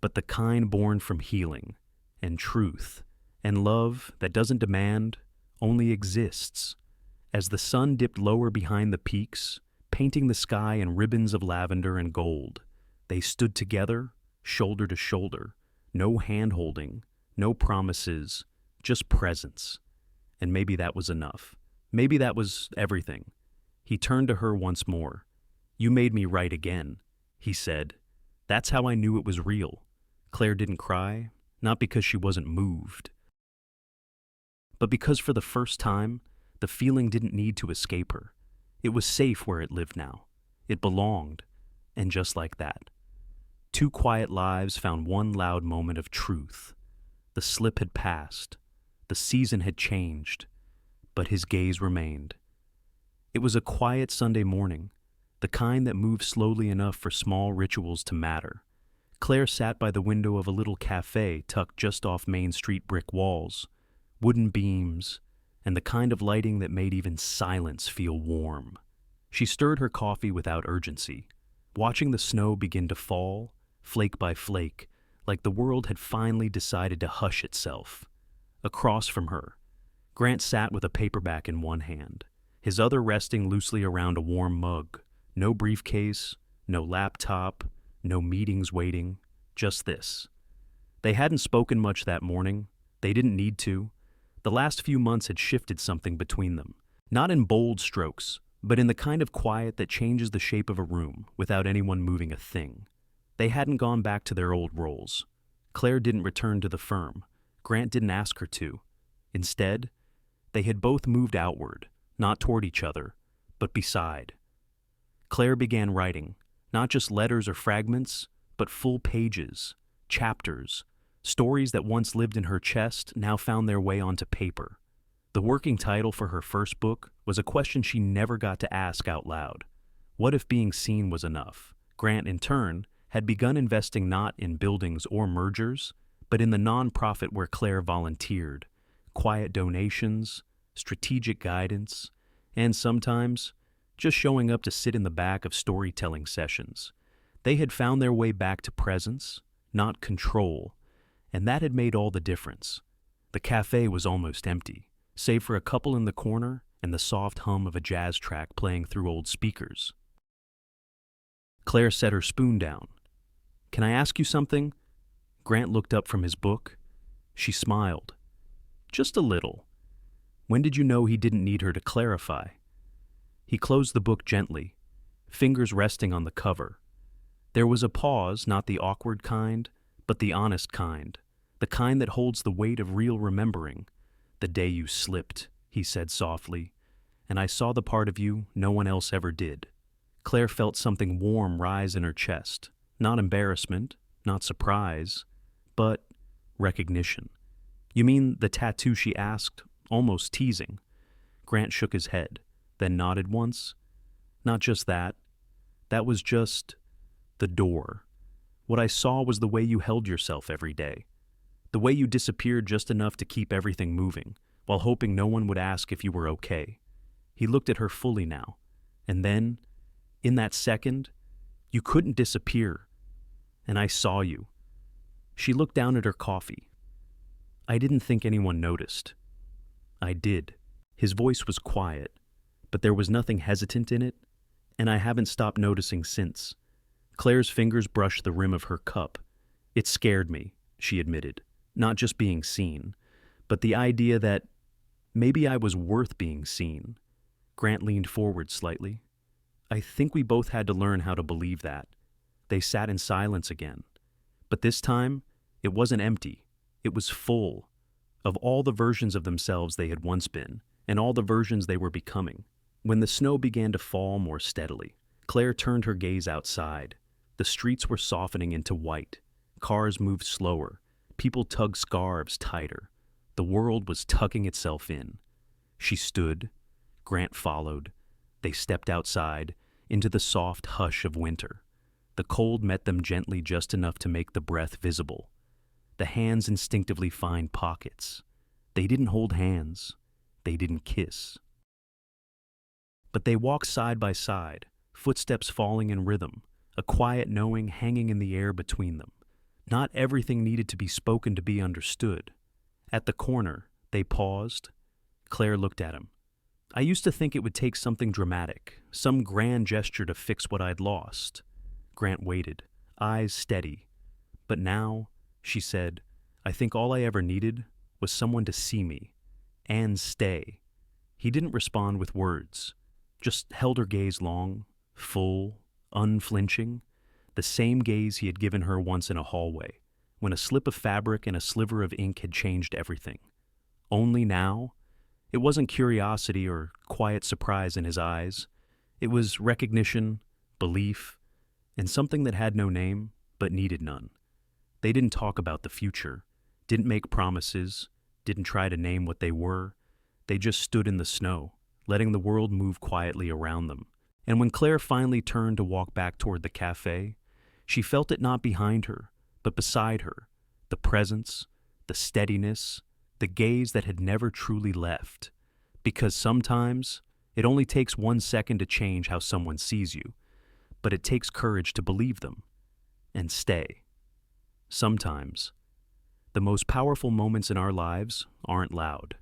but the kind born from healing and truth and love that doesn't demand, only exists. As the sun dipped lower behind the peaks, painting the sky in ribbons of lavender and gold, they stood together, shoulder to shoulder, no hand-holding, no promises, just presence. And maybe that was enough. Maybe that was everything. He turned to her once more. You made me write again, he said. That's how I knew it was real. Claire didn't cry, not because she wasn't moved, but because for the first time, the feeling didn't need to escape her. It was safe where it lived now. It belonged, and just like that, two quiet lives found one loud moment of truth. The slip had passed, the season had changed, but his gaze remained. It was a quiet Sunday morning, the kind that moves slowly enough for small rituals to matter. Claire sat by the window of a little cafe tucked just off Main Street brick walls, wooden beams, and the kind of lighting that made even silence feel warm. She stirred her coffee without urgency, watching the snow begin to fall, flake by flake, like the world had finally decided to hush itself. Across from her, Grant sat with a paperback in one hand, his other resting loosely around a warm mug. No briefcase, no laptop, no meetings waiting, just this. They hadn't spoken much that morning. They didn't need to. The last few months had shifted something between them, not in bold strokes, but in the kind of quiet that changes the shape of a room without anyone moving a thing. They hadn't gone back to their old roles. Claire didn't return to the firm. Grant didn't ask her to. Instead, they had both moved outward, not toward each other, but beside. Claire began writing, not just letters or fragments, but full pages, chapters, stories that once lived in her chest now found their way onto paper. The working title for her first book was a question she never got to ask out loud. What if being seen was enough? Grant, in turn, had begun investing not in buildings or mergers, but in the nonprofit where Claire volunteered, quiet donations, strategic guidance, and sometimes just showing up to sit in the back of storytelling sessions. They had found their way back to presence, not control, and that had made all the difference. The cafe was almost empty, save for a couple in the corner and the soft hum of a jazz track playing through old speakers. Claire set her spoon down. "Can I ask you something?" Grant looked up from his book. She smiled. "Just a little." When did you know he didn't need her to clarify? He closed the book gently, fingers resting on the cover. There was a pause, not the awkward kind, but the honest kind, the kind that holds the weight of real remembering. "The day you slipped," he said softly, "and I saw the part of you no one else ever did." Claire felt something warm rise in her chest, not embarrassment, not surprise, but recognition. "You mean the tattoo?" she asked, almost teasing. Grant shook his head, then nodded once. "Not just that. That was just the door. What I saw was the way you held yourself every day. The way you disappeared just enough to keep everything moving, while hoping no one would ask if you were okay." He looked at her fully now. "And then, in that second, you couldn't disappear. And I saw you." She looked down at her coffee. "I didn't think anyone noticed." "I did." His voice was quiet, but there was nothing hesitant in it, and I haven't stopped noticing since. Claire's fingers brushed the rim of her cup. "It scared me," she admitted, "not just being seen, but the idea that maybe I was worth being seen." Grant leaned forward slightly. "I think we both had to learn how to believe that." They sat in silence again. But this time, it wasn't empty. It was full of all the versions of themselves they had once been, and all the versions they were becoming. When the snow began to fall more steadily, Claire turned her gaze outside. The streets were softening into white. Cars moved slower. People tugged scarves tighter. The world was tucking itself in. She stood. Grant followed. They stepped outside, into the soft hush of winter. The cold met them gently just enough to make the breath visible. The hands instinctively find pockets. They didn't hold hands. They didn't kiss. But they walked side by side, footsteps falling in rhythm, a quiet knowing hanging in the air between them. Not everything needed to be spoken to be understood. At the corner, they paused. Claire looked at him. "I used to think it would take something dramatic, some grand gesture to fix what I'd lost." Grant waited, eyes steady. "But now," she said, "I think all I ever needed was someone to see me and stay." He didn't respond with words, just held her gaze long, full, unflinching. the same gaze he had given her once in a hallway, when a slip of fabric and a sliver of ink had changed everything. Only now, it wasn't curiosity or quiet surprise in his eyes. It was recognition, belief, and something that had no name but needed none. They didn't talk about the future, didn't make promises, didn't try to name what they were. They just stood in the snow, letting the world move quietly around them. And when Claire finally turned to walk back toward the cafe, she felt it not behind her, but beside her, the presence, the steadiness, the gaze that had never truly left. Because sometimes, it only takes 1 second to change how someone sees you, but it takes courage to believe them and stay. Sometimes, the most powerful moments in our lives aren't loud.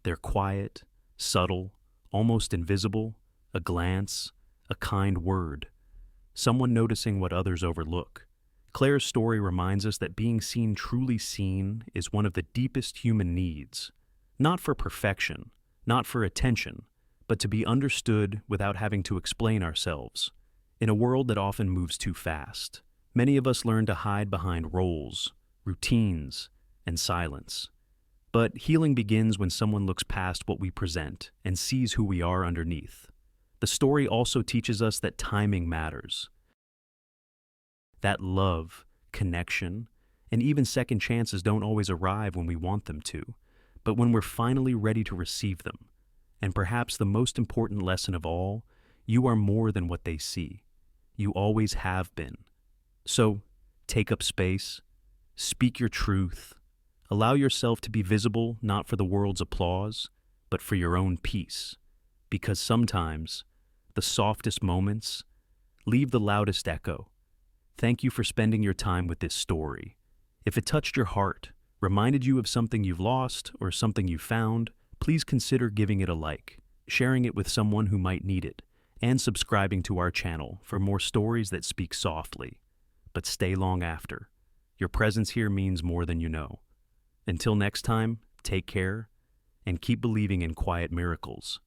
They're quiet, subtle, almost invisible, a glance, a kind word, someone noticing what others overlook. Claire's story reminds us that being seen, truly seen, is one of the deepest human needs. Not for perfection, not for attention, but to be understood without having to explain ourselves. In a world that often moves too fast, many of us learn to hide behind roles, routines, and silence. But healing begins when someone looks past what we present and sees who we are underneath. The story also teaches us that timing matters. That love, connection, and even second chances don't always arrive when we want them to, but when we're finally ready to receive them. And perhaps the most important lesson of all, you are more than what they see. You always have been. So, take up space, speak your truth, allow yourself to be visible not for the world's applause, but for your own peace. Because sometimes, the softest moments leave the loudest echo. Thank you for spending your time with this story. If it touched your heart, reminded you of something you've lost or something you found, please consider giving it a like, sharing it with someone who might need it, and subscribing to our channel for more stories that speak softly, but stay long after. Your presence here means more than you know. Until next time, take care, and keep believing in quiet miracles.